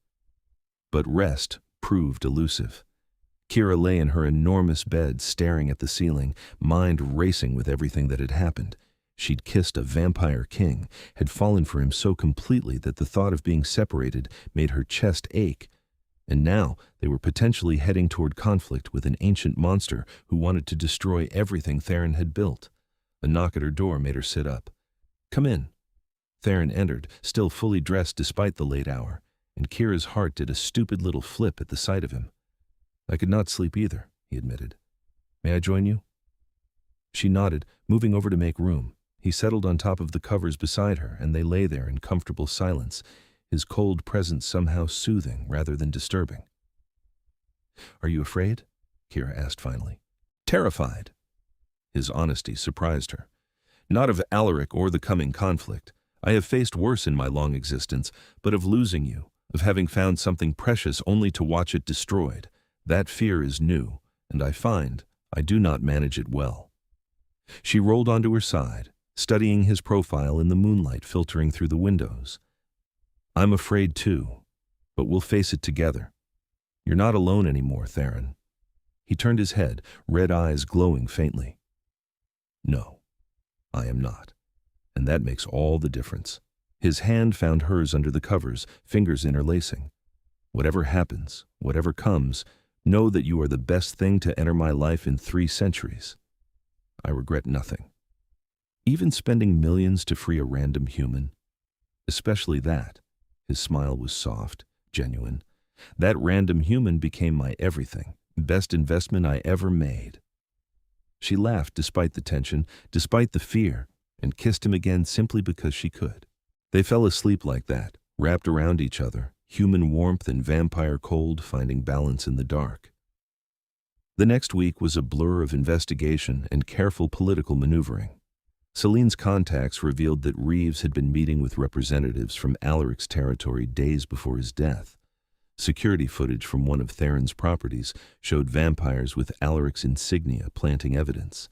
But rest proved elusive. Kira lay in her enormous bed, staring at the ceiling, mind racing with everything that had happened. She'd kissed a vampire king, had fallen for him so completely that the thought of being separated made her chest ache. And now they were potentially heading toward conflict with an ancient monster who wanted to destroy everything Theron had built. A knock at her door made her sit up. Come in. Theron entered, still fully dressed despite the late hour, and Kira's heart did a stupid little flip at the sight of him. I could not sleep either, he admitted. May I join you? She nodded, moving over to make room. He settled on top of the covers beside her, and they lay there in comfortable silence, his cold presence somehow soothing rather than disturbing. Are you afraid? Kira asked finally. Terrified. His honesty surprised her. Not of Alaric or the coming conflict. I have faced worse in my long existence, but of losing you, of having found something precious only to watch it destroyed. That fear is new, and I find I do not manage it well. She rolled onto her side, studying his profile in the moonlight filtering through the windows. I'm afraid too, but we'll face it together. You're not alone anymore, Theron. He turned his head, red eyes glowing faintly. No, I am not, and that makes all the difference. His hand found hers under the covers, fingers interlacing. Whatever happens, whatever comes, know that you are the best thing to enter my life in 3 centuries. I regret nothing. Even spending millions to free a random human. Especially that. His smile was soft, genuine. That random human became my everything, best investment I ever made. She laughed despite the tension, despite the fear, and kissed him again simply because she could. They fell asleep like that, wrapped around each other, human warmth and vampire cold finding balance in the dark. The next week was a blur of investigation and careful political maneuvering. Celine's contacts revealed that Reeves had been meeting with representatives from Alaric's territory days before his death. Security footage from one of Theron's properties showed vampires with Alaric's insignia planting evidence,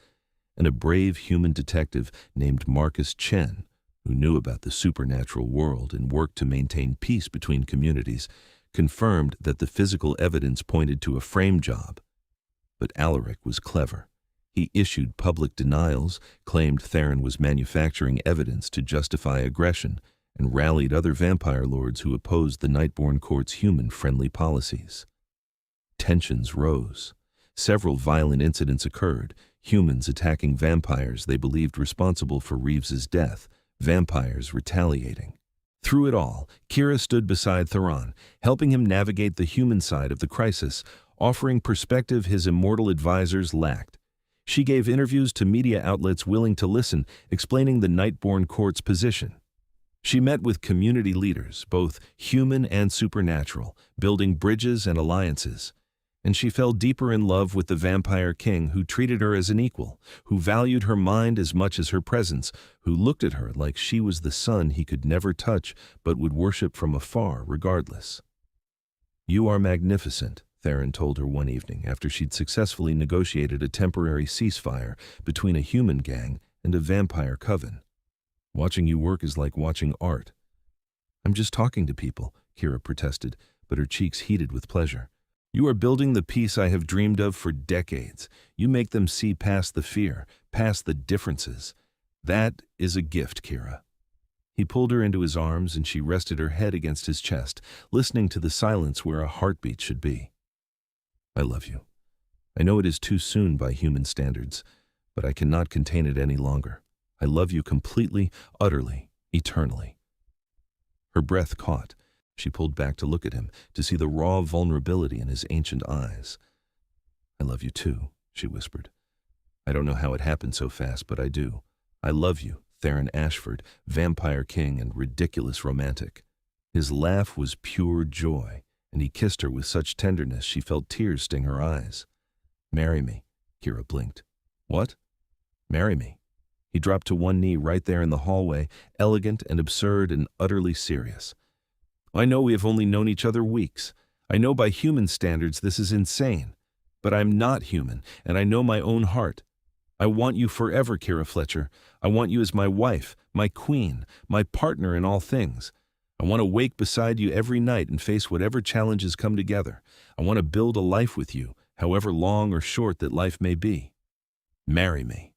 and a brave human detective named Marcus Chen, who knew about the supernatural world and worked to maintain peace between communities, confirmed that the physical evidence pointed to a frame job. But Alaric was clever. He issued public denials, claimed Theron was manufacturing evidence to justify aggression, and rallied other vampire lords who opposed the Nightborn Court's human-friendly policies. Tensions rose. Several violent incidents occurred, humans attacking vampires they believed responsible for Reeves's death, vampires retaliating. Through it all, Kira stood beside Theron, helping him navigate the human side of the crisis, offering perspective his immortal advisors lacked. She gave interviews to media outlets willing to listen, explaining the Nightborn Court's position. She met with community leaders, both human and supernatural, building bridges and alliances. And she fell deeper in love with the vampire king, who treated her as an equal, who valued her mind as much as her presence, who looked at her like she was the sun he could never touch but would worship from afar regardless. "You are magnificent," Theron told her one evening after she'd successfully negotiated a temporary ceasefire between a human gang and a vampire coven. "Watching you work is like watching art." "I'm just talking to people," Kira protested, but her cheeks heated with pleasure. "You are building the peace I have dreamed of for decades. You make them see past the fear, past the differences. That is a gift, Kira." He pulled her into his arms and she rested her head against his chest, listening to the silence where a heartbeat should be. "I love you. I know it is too soon by human standards, but I cannot contain it any longer. I love you completely, utterly, eternally." Her breath caught. She pulled back to look at him, to see the raw vulnerability in his ancient eyes. "I love you too," she whispered. "I don't know how it happened so fast, but I do. I love you, Theron Ashford, vampire king and ridiculous romantic." His laugh was pure joy, and he kissed her with such tenderness she felt tears sting her eyes. "Marry me," Kira blinked. "What?" "Marry me." He dropped to one knee right there in the hallway, elegant and absurd and utterly serious. "I know we have only known each other weeks. I know by human standards this is insane. But I'm not human, and I know my own heart. I want you forever, Kira Fletcher. I want you as my wife, my queen, my partner in all things. I want to wake beside you every night and face whatever challenges come together. I want to build a life with you, however long or short that life may be. Marry me."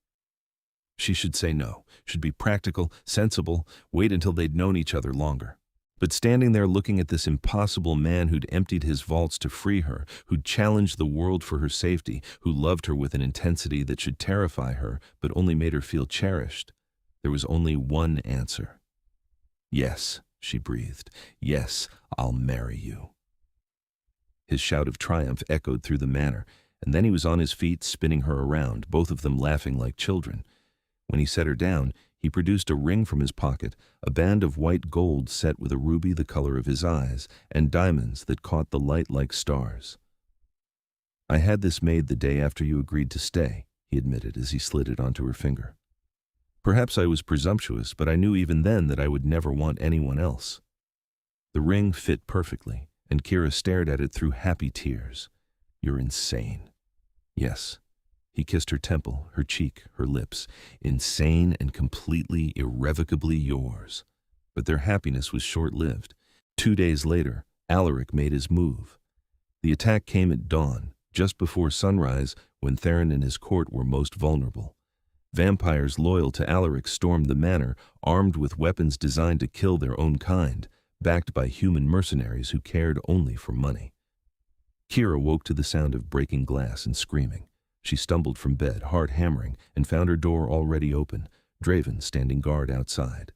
She should say no, should be practical, sensible, wait until they'd known each other longer. But standing there looking at this impossible man who'd emptied his vaults to free her, who'd challenged the world for her safety, who loved her with an intensity that should terrify her but only made her feel cherished, there was only one answer. "Yes," she breathed. "Yes, I'll marry you." His shout of triumph echoed through the manor, and then he was on his feet, spinning her around, both of them laughing like children. When he set her down, he produced a ring from his pocket, a band of white gold set with a ruby the color of his eyes, and diamonds that caught the light like stars. "I had this made the day after you agreed to stay," he admitted as he slid it onto her finger. "Perhaps I was presumptuous, but I knew even then that I would never want anyone else." The ring fit perfectly, and Kira stared at it through happy tears. "You're insane." "Yes." He kissed her temple, her cheek, her lips. "Insane and completely, irrevocably yours." But their happiness was short-lived. 2 days later, Alaric made his move. The attack came at dawn, just before sunrise, when Theron and his court were most vulnerable. Vampires loyal to Alaric stormed the manor, armed with weapons designed to kill their own kind, backed by human mercenaries who cared only for money. Kira woke to the sound of breaking glass and screaming. She stumbled from bed, heart hammering, and found her door already open, Draven standing guard outside.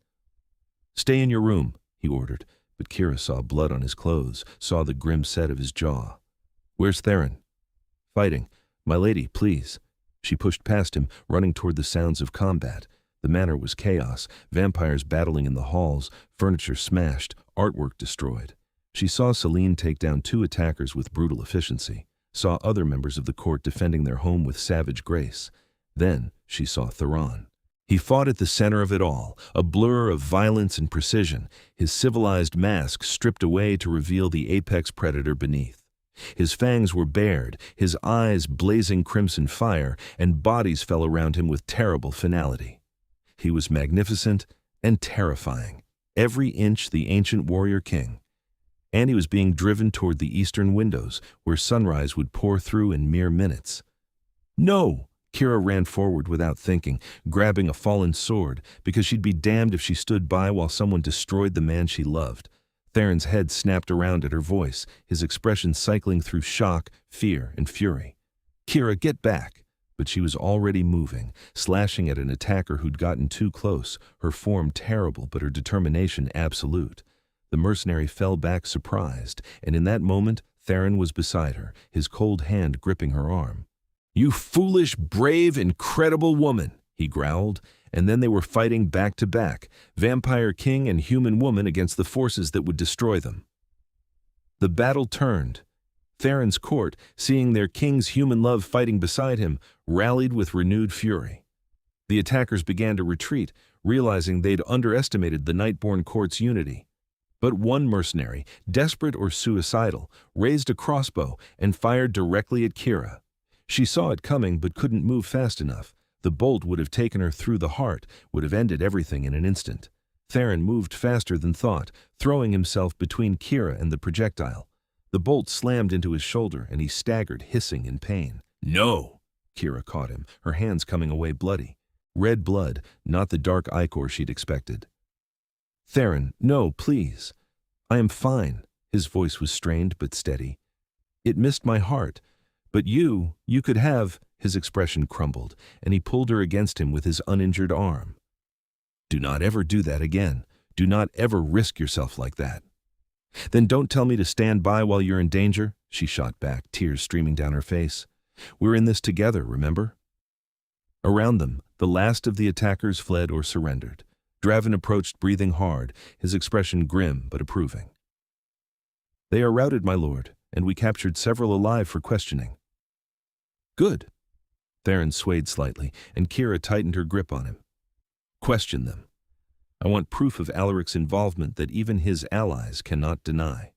"Stay in your room," he ordered, but Kira saw blood on his clothes, saw the grim set of his jaw. "Where's Theron?" "Fighting. My lady, please." She pushed past him, running toward the sounds of combat. The manor was chaos, vampires battling in the halls, furniture smashed, artwork destroyed. She saw Celine take down 2 attackers with brutal efficiency, saw other members of the court defending their home with savage grace. Then she saw Theron. He fought at the center of it all, a blur of violence and precision, his civilized mask stripped away to reveal the apex predator beneath. His fangs were bared, his eyes blazing crimson fire, and bodies fell around him with terrible finality. He was magnificent and terrifying, every inch the ancient warrior king. And he was being driven toward the eastern windows, where sunrise would pour through in mere minutes. "No!" Kira ran forward without thinking, grabbing a fallen sword, because she'd be damned if she stood by while someone destroyed the man she loved. Theron's head snapped around at her voice, his expression cycling through shock, fear, and fury. "Kira, get back!" But she was already moving, slashing at an attacker who'd gotten too close, her form terrible but her determination absolute. The mercenary fell back surprised, and in that moment, Theron was beside her, his cold hand gripping her arm. "You foolish, brave, incredible woman," he growled, and then they were fighting back to back, vampire king and human woman against the forces that would destroy them. The battle turned. Theron's court, seeing their king's human love fighting beside him, rallied with renewed fury. The attackers began to retreat, realizing they'd underestimated the Nightborn court's unity. But one mercenary, desperate or suicidal, raised a crossbow and fired directly at Kira. She saw it coming but couldn't move fast enough. The bolt would have taken her through the heart, would have ended everything in an instant. Theron moved faster than thought, throwing himself between Kira and the projectile. The bolt slammed into his shoulder, and he staggered, hissing in pain. "No!" Kira caught him, her hands coming away bloody. Red blood, not the dark ichor she'd expected. "Theron, no, please. I am fine." His voice was strained but steady. "It missed my heart. But you could have—" His expression crumbled, and he pulled her against him with his uninjured arm. "Do not ever do that again. Do not ever risk yourself like that." "Then don't tell me to stand by while you're in danger," she shot back, tears streaming down her face. "We're in this together, remember?" Around them, the last of the attackers fled or surrendered. Draven approached, breathing hard, his expression grim but approving. "They are routed, my lord, and we captured several alive for questioning." "Good." Theron swayed slightly, and Kira tightened her grip on him. "Question them. I want proof of Alaric's involvement that even his allies cannot deny."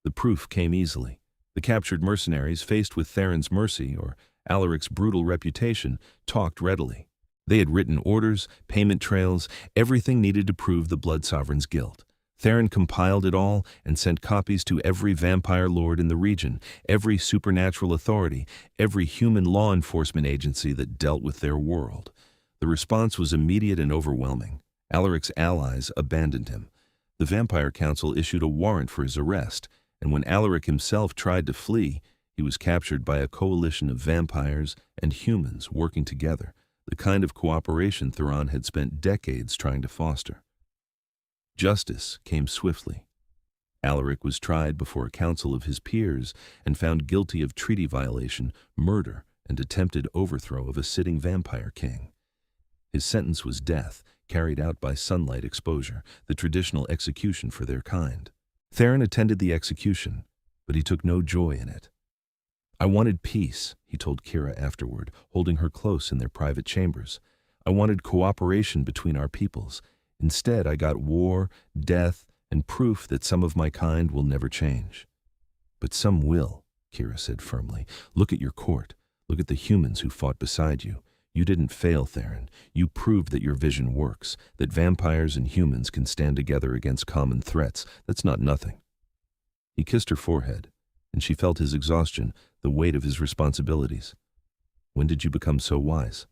The proof came easily. The captured mercenaries, faced with Theron's mercy or Alaric's brutal reputation, talked readily. They had written orders, payment trails, everything needed to prove the Blood Sovereign's guilt. Theron compiled it all and sent copies to every vampire lord in the region, every supernatural authority, every human law enforcement agency that dealt with their world. The response was immediate and overwhelming. Alaric's allies abandoned him. The Vampire Council issued a warrant for his arrest, and when Alaric himself tried to flee, he was captured by a coalition of vampires and humans working together, the kind of cooperation Theron had spent decades trying to foster. Justice came swiftly. Alaric was tried before a council of his peers and found guilty of treaty violation, murder, and attempted overthrow of a sitting vampire king. His sentence was death, carried out by sunlight exposure, the traditional execution for their kind. Theron attended the execution, but he took no joy in it. "I wanted peace," he told Kira afterward, holding her close in their private chambers. "I wanted cooperation between our peoples. Instead, I got war, death, and proof that some of my kind will never change." "But some will," Kira said firmly. "Look at your court. Look at the humans who fought beside you. You didn't fail, Theron. You proved that your vision works, that vampires and humans can stand together against common threats. That's not nothing." He kissed her forehead, and she felt his exhaustion, the weight of his responsibilities. "When did you become so wise?"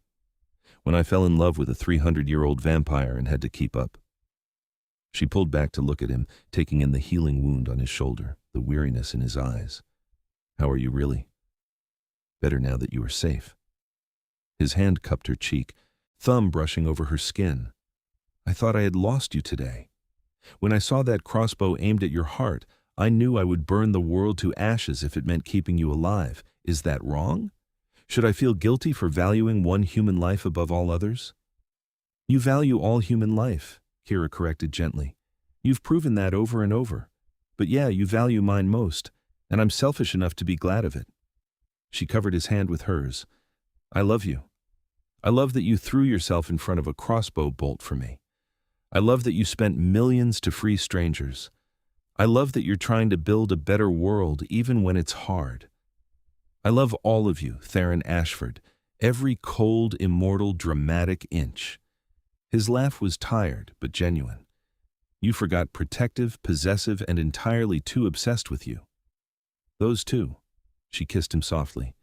"When I fell in love with a 300-year-old vampire and had to keep up." She pulled back to look at him, taking in the healing wound on his shoulder, the weariness in his eyes. "How are you really?" "Better now that you are safe." His hand cupped her cheek, thumb brushing over her skin. "I thought I had lost you today. When I saw that crossbow aimed at your heart, I knew I would burn the world to ashes if it meant keeping you alive. Is that wrong? Should I feel guilty for valuing one human life above all others?" "You value all human life," Kira corrected gently. "You've proven that over and over. But yeah, you value mine most, and I'm selfish enough to be glad of it." She covered his hand with hers. "I love you. I love that you threw yourself in front of a crossbow bolt for me. I love that you spent millions to free strangers. I love that you're trying to build a better world even when it's hard. I love all of you, Theron Ashford, every cold, immortal, dramatic inch." His laugh was tired but genuine. "You forgot protective, possessive, and entirely too obsessed with you." "Those two." She kissed him softly.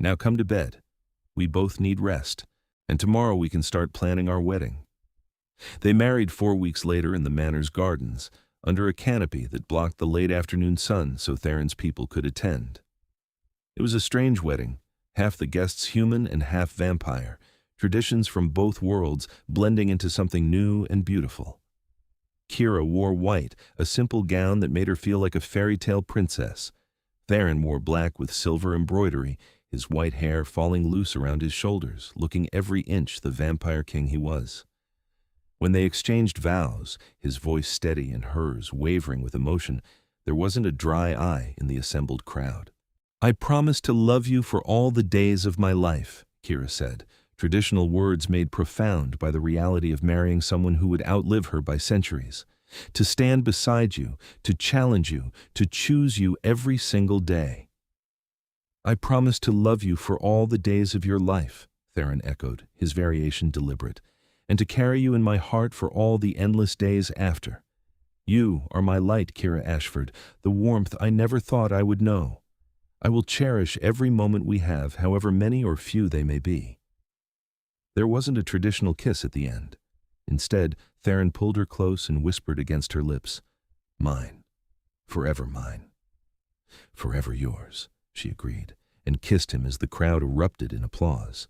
"Now come to bed. We both need rest, and tomorrow we can start planning our wedding." They married 4 weeks later in the manor's gardens, under a canopy that blocked the late afternoon sun so Theron's people could attend. It was a strange wedding, half the guests human and half vampire, traditions from both worlds blending into something new and beautiful. Kira wore white, a simple gown that made her feel like a fairy tale princess. Theron wore black with silver embroidery, his white hair falling loose around his shoulders, looking every inch the vampire king he was. When they exchanged vows, his voice steady and hers wavering with emotion, there wasn't a dry eye in the assembled crowd. "I promise to love you for all the days of my life," Kira said, traditional words made profound by the reality of marrying someone who would outlive her by centuries. "To stand beside you, to challenge you, to choose you every single day." "I promise to love you for all the days of your life," Theron echoed, his variation deliberate, "and to carry you in my heart for all the endless days after. You are my light, Kira Ashford, the warmth I never thought I would know. I will cherish every moment we have, however many or few they may be." There wasn't a traditional kiss at the end. Instead, Theron pulled her close and whispered against her lips, "Mine, forever mine." "Forever yours," she agreed, and kissed him as the crowd erupted in applause.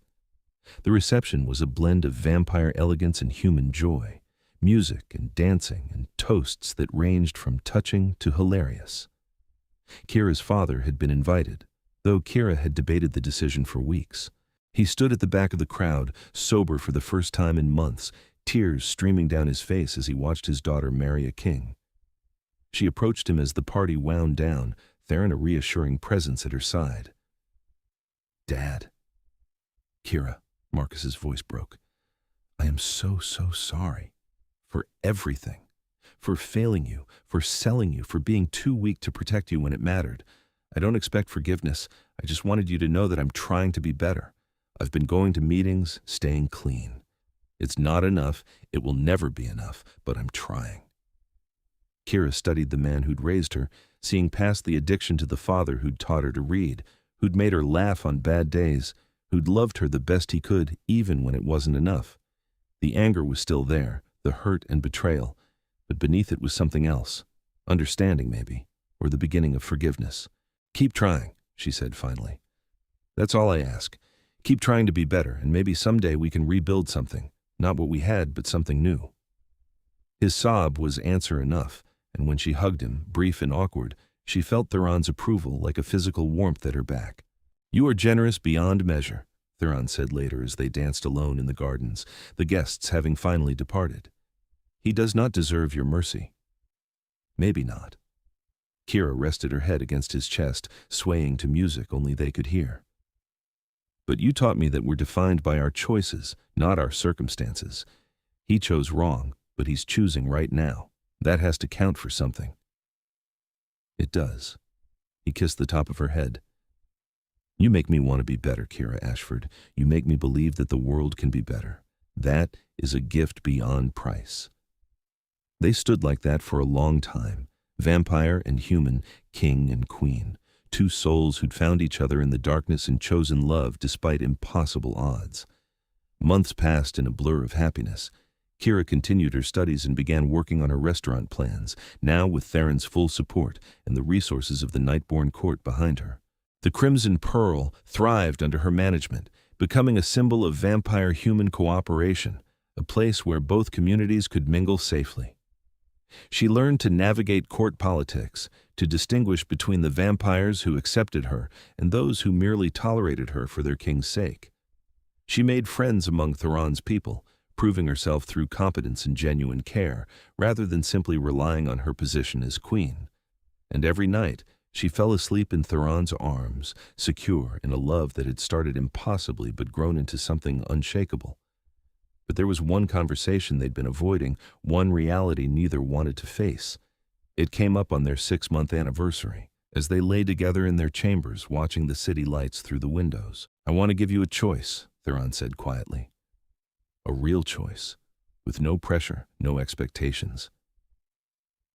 The reception was a blend of vampire elegance and human joy, music and dancing and toasts that ranged from touching to hilarious. Kira's father had been invited, though Kira had debated the decision for weeks. He stood at the back of the crowd, sober for the first time in months, tears streaming down his face as he watched his daughter marry a king. She approached him as the party wound down, Theron a reassuring presence at her side. "Dad." "Kira," Marcus's voice broke, "I am so sorry. For everything. For failing you, for selling you, for being too weak to protect you when it mattered. I don't expect forgiveness. I just wanted you to know that I'm trying to be better. I've been going to meetings, staying clean. It's not enough, it will never be enough, but I'm trying." Kira studied the man who'd raised her, seeing past the addiction to the father who'd taught her to read, who'd made her laugh on bad days, who'd loved her the best he could even when it wasn't enough. The anger was still there, the hurt and betrayal, but beneath it was something else, understanding maybe, or the beginning of forgiveness. "Keep trying," she said finally. "That's all I ask. Keep trying to be better, and maybe someday we can rebuild something, not what we had, but something new." His sob was answer enough, and when she hugged him, brief and awkward, she felt Theron's approval like a physical warmth at her back. "You are generous beyond measure," Theron said later as they danced alone in the gardens, the guests having finally departed. "He does not deserve your mercy." "Maybe not." Kira rested her head against his chest, swaying to music only they could hear. "But you taught me that we're defined by our choices, not our circumstances. He chose wrong, but he's choosing right now. That has to count for something." "It does." He kissed the top of her head. "You make me want to be better, Kira Ashford. You make me believe that the world can be better. That is a gift beyond price." They stood like that for a long time, vampire and human, king and queen, two souls who'd found each other in the darkness and chosen love despite impossible odds. Months passed in a blur of happiness. Kira continued her studies and began working on her restaurant plans, now with Theron's full support and the resources of the Nightborn court behind her. The Crimson Pearl thrived under her management, becoming a symbol of vampire-human cooperation, a place where both communities could mingle safely. She learned to navigate court politics, to distinguish between the vampires who accepted her and those who merely tolerated her for their king's sake. She made friends among Theron's people, proving herself through competence and genuine care, rather than simply relying on her position as queen. And every night, she fell asleep in Theron's arms, secure in a love that had started impossibly but grown into something unshakable. But there was one conversation they'd been avoiding, one reality neither wanted to face. It came up on their 6-month anniversary, as they lay together in their chambers watching the city lights through the windows. "I want to give you a choice," Theron said quietly. "A real choice, with no pressure, no expectations."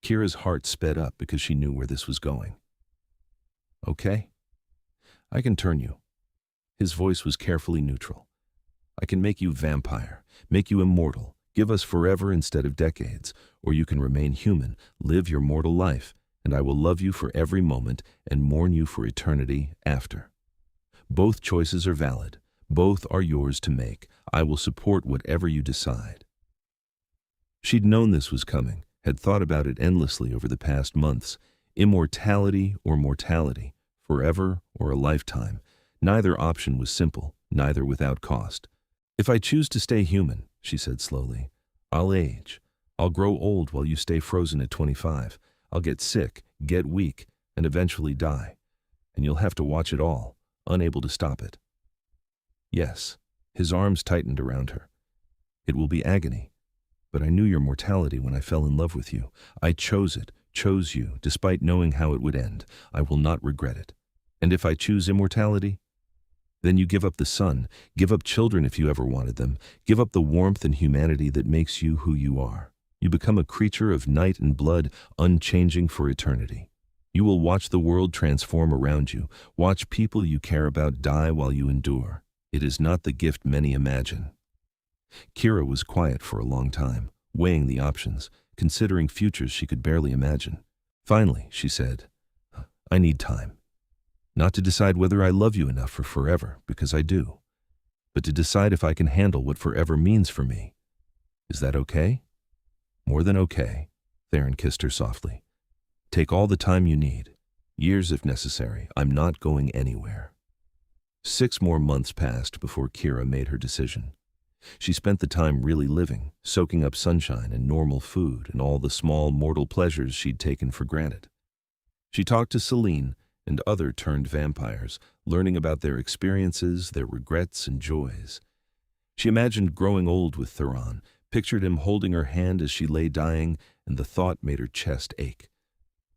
Kira's heart sped up because she knew where this was going. "Okay, I can turn you." His voice was carefully neutral. "I can make you vampire, make you immortal, give us forever instead of decades, or you can remain human, live your mortal life, and I will love you for every moment and mourn you for eternity after. Both choices are valid. Both are yours to make. I will support whatever you decide." She'd known this was coming, had thought about it endlessly over the past months. Immortality or mortality, forever or a lifetime. Neither option was simple, neither without cost. "If I choose to stay human," she said slowly, "I'll age. I'll grow old while you stay frozen at 25. I'll get sick, get weak, and eventually die. And you'll have to watch it all, unable to stop it." "Yes." His arms tightened around her. "It will be agony. But I knew your mortality when I fell in love with you. I chose it, chose you, despite knowing how it would end. I will not regret it. And if I choose immortality, then you give up the sun, give up children if you ever wanted them, give up the warmth and humanity that makes you who you are. You become a creature of night and blood, unchanging for eternity. You will watch the world transform around you, watch people you care about die while you endure. It is not the gift many imagine." Kira was quiet for a long time, weighing the options, considering futures she could barely imagine. Finally, she said, "I need time. Not to decide whether I love you enough for forever, because I do, but to decide if I can handle what forever means for me. Is that okay?" "More than okay." Theron kissed her softly. "Take all the time you need. Years if necessary. I'm not going anywhere." 6 more months passed before Kira made her decision. She spent the time really living, soaking up sunshine and normal food and all the small mortal pleasures she'd taken for granted. She talked to Celine and other turned vampires, learning about their experiences, their regrets and joys. She imagined growing old with Theron, pictured him holding her hand as she lay dying, and the thought made her chest ache.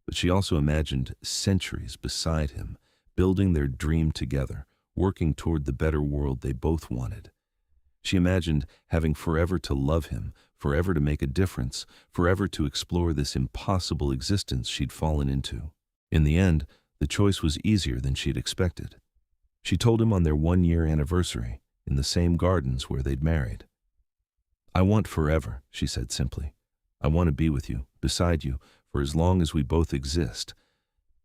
But she also imagined centuries beside him, building their dream together, working toward the better world they both wanted. She imagined having forever to love him, forever to make a difference, forever to explore this impossible existence she'd fallen into. In the end, the choice was easier than she'd expected. She told him on their 1-year anniversary, in the same gardens where they'd married. "I want forever," she said simply. "I want to be with you, beside you, for as long as we both exist.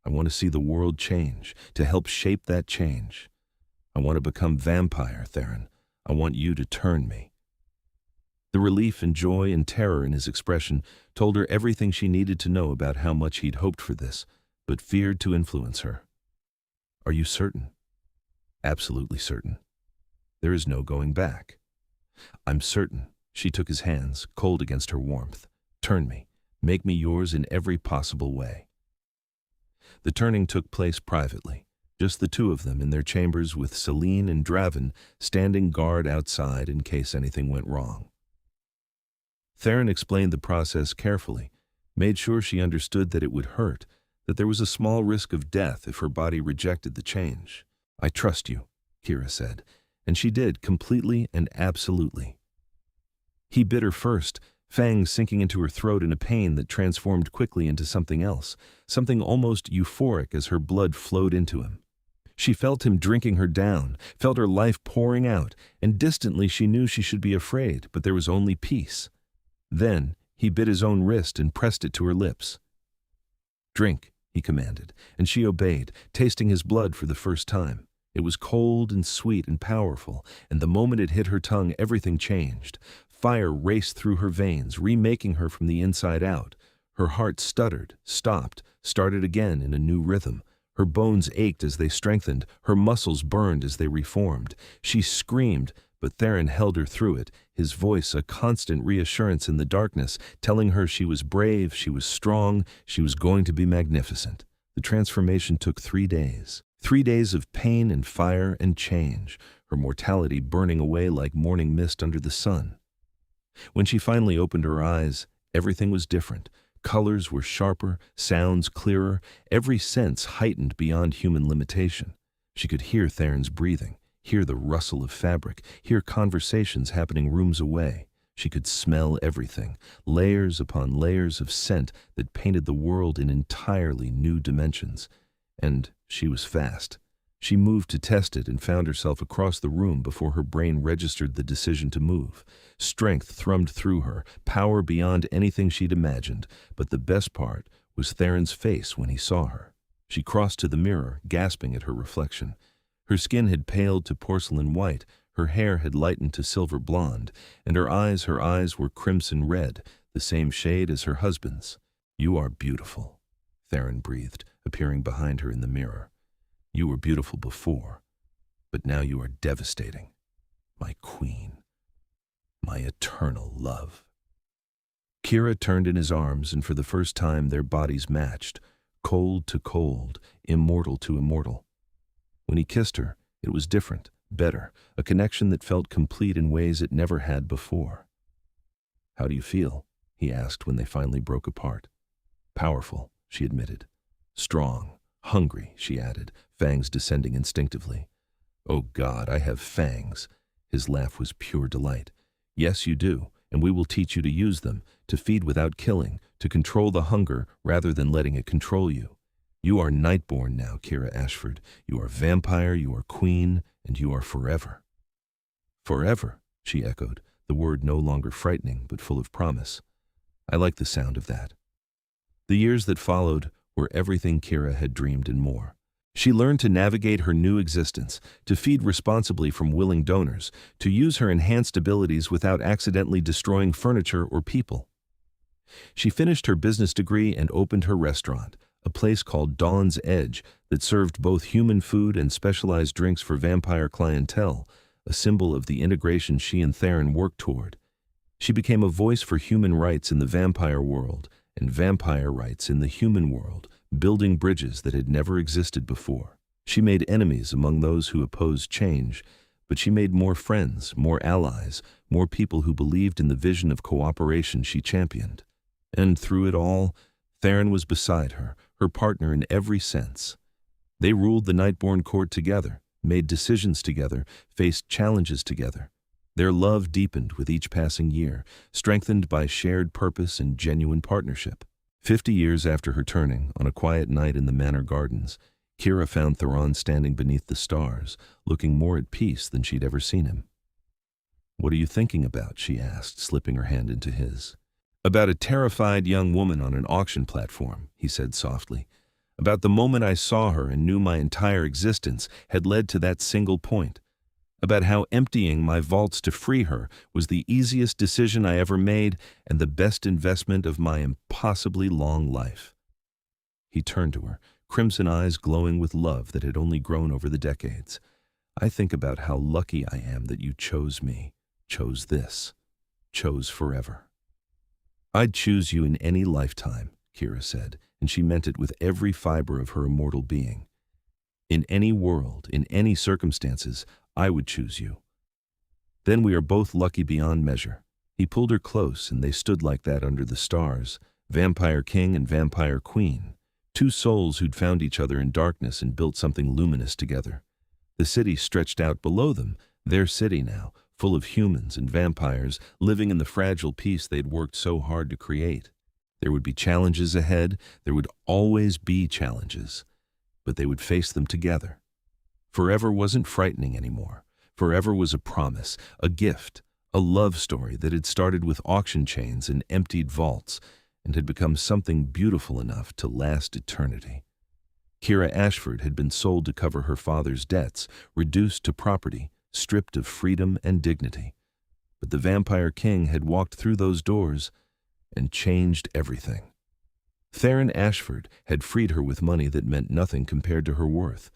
I want to see the world change, to help shape that change. I want to become vampire, Theron. I want you to turn me." The relief and joy and terror in his expression told her everything she needed to know about how much he'd hoped for this, but feared to influence her. "Are you certain?" "Absolutely certain. There is no going back." "I'm certain." She took his hands, cold against her warmth. "Turn me. Make me yours in every possible way." The turning took place privately, just the two of them in their chambers with Celine and Draven standing guard outside in case anything went wrong. Theron explained the process carefully, made sure she understood that it would hurt, that there was a small risk of death if her body rejected the change. "I trust you," Kira said, and she did, completely and absolutely. He bit her first, fangs sinking into her throat in a pain that transformed quickly into something else, something almost euphoric as her blood flowed into him. She felt him drinking her down, felt her life pouring out, and distantly she knew she should be afraid, but there was only peace. Then he bit his own wrist and pressed it to her lips. "Drink," he commanded, and she obeyed, tasting his blood for the first time. It was cold and sweet and powerful, and the moment it hit her tongue, everything changed. Fire raced through her veins, remaking her from the inside out. Her heart stuttered, stopped, started again in a new rhythm. Her bones ached as they strengthened, her muscles burned as they reformed. She screamed, but Theron held her through it, his voice a constant reassurance in the darkness, telling her she was brave, she was strong, she was going to be magnificent. The transformation took 3 days. 3 days of pain and fire and change, her mortality burning away like morning mist under the sun. When she finally opened her eyes, everything was different. Colors were sharper, sounds clearer, every sense heightened beyond human limitation. She could hear Theron's breathing, hear the rustle of fabric, hear conversations happening rooms away. She could smell everything, layers upon layers of scent that painted the world in entirely new dimensions. And she was fast. She moved to test it and found herself across the room before her brain registered the decision to move. Strength thrummed through her, power beyond anything she'd imagined, but the best part was Theron's face when he saw her. She crossed to the mirror, gasping at her reflection. Her skin had paled to porcelain white, her hair had lightened to silver blonde, and her eyes were crimson red, the same shade as her husband's. "You are beautiful," Theron breathed, appearing behind her in the mirror. "You were beautiful before. but now you are devastating. My queen. My eternal love." Kira turned in his arms, and for the first time their bodies matched, cold to cold, immortal to immortal. When he kissed her, it was different, better, a connection that felt complete in ways it never had before. "How do you feel?" he asked when they finally broke apart. "Powerful," she admitted. "Strong, hungry," she added, fangs descending instinctively. "Oh God, I have fangs." His laugh was pure delight. "Yes, you do, and we will teach you to use them, to feed without killing, to control the hunger rather than letting it control you. You are Nightborn now, Kira Ashford. You are vampire, you are queen, and you are forever." "Forever," she echoed, the word no longer frightening but full of promise. I like the sound of that. The years that followed were everything Kira had dreamed and more. She learned to navigate her new existence, to feed responsibly from willing donors, to use her enhanced abilities without accidentally destroying furniture or people. She finished her business degree and opened her restaurant, a place called Dawn's Edge that served both human food and specialized drinks for vampire clientele, a symbol of the integration she and Theron worked toward. She became a voice for human rights in the vampire world and vampire rights in the human world, building bridges that had never existed before. She made enemies among those who opposed change, but she made more friends, more allies, more people who believed in the vision of cooperation she championed. And through it all, Theron was beside her, her partner in every sense. They ruled the Nightborn court together, made decisions together, faced challenges together. Their love deepened with each passing year, strengthened by shared purpose and genuine partnership. 50 years after her turning, on a quiet night in the manor gardens, Kira found Theron standing beneath the stars, looking more at peace than she'd ever seen him. "What are you thinking about?" she asked, slipping her hand into his. "About a terrified young woman on an auction platform," he said softly. "About the moment I saw her and knew my entire existence had led to that single point. About how emptying my vaults to free her was the easiest decision I ever made and the best investment of my impossibly long life." He turned to her, crimson eyes glowing with love that had only grown over the decades. "I think about how lucky I am that you chose me, chose this, chose forever." "I'd choose you in any lifetime," Kira said, and she meant it with every fiber of her immortal being. "In any world, in any circumstances, I would choose you." "Then we are both lucky beyond measure." He pulled her close, and they stood like that under the stars, Vampire King and Vampire Queen, two souls who'd found each other in darkness and built something luminous together. The city stretched out below them, their city now, full of humans and vampires, living in the fragile peace they'd worked so hard to create. There would be challenges ahead, there would always be challenges, but they would face them together. Forever wasn't frightening anymore. Forever was a promise, a gift, a love story that had started with auction chains and emptied vaults and had become something beautiful enough to last eternity. Kira Ashford had been sold to cover her father's debts, reduced to property, stripped of freedom and dignity. But the Vampire King had walked through those doors and changed everything. Theron Ashford had freed her with money that meant nothing compared to her worth.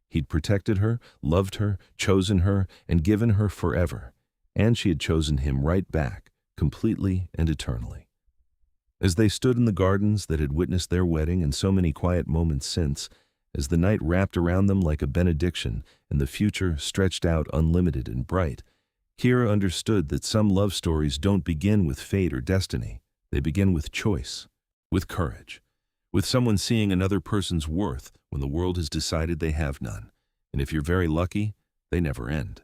He'd protected her, loved her, chosen her, and given her forever, and she had chosen him right back, completely and eternally. As they stood in the gardens that had witnessed their wedding and so many quiet moments since, as the night wrapped around them like a benediction and the future stretched out unlimited and bright, Kira understood that some love stories don't begin with fate or destiny. They begin with choice, with courage, with someone seeing another person's worth when the world has decided they have none. And if you're very lucky, they never end.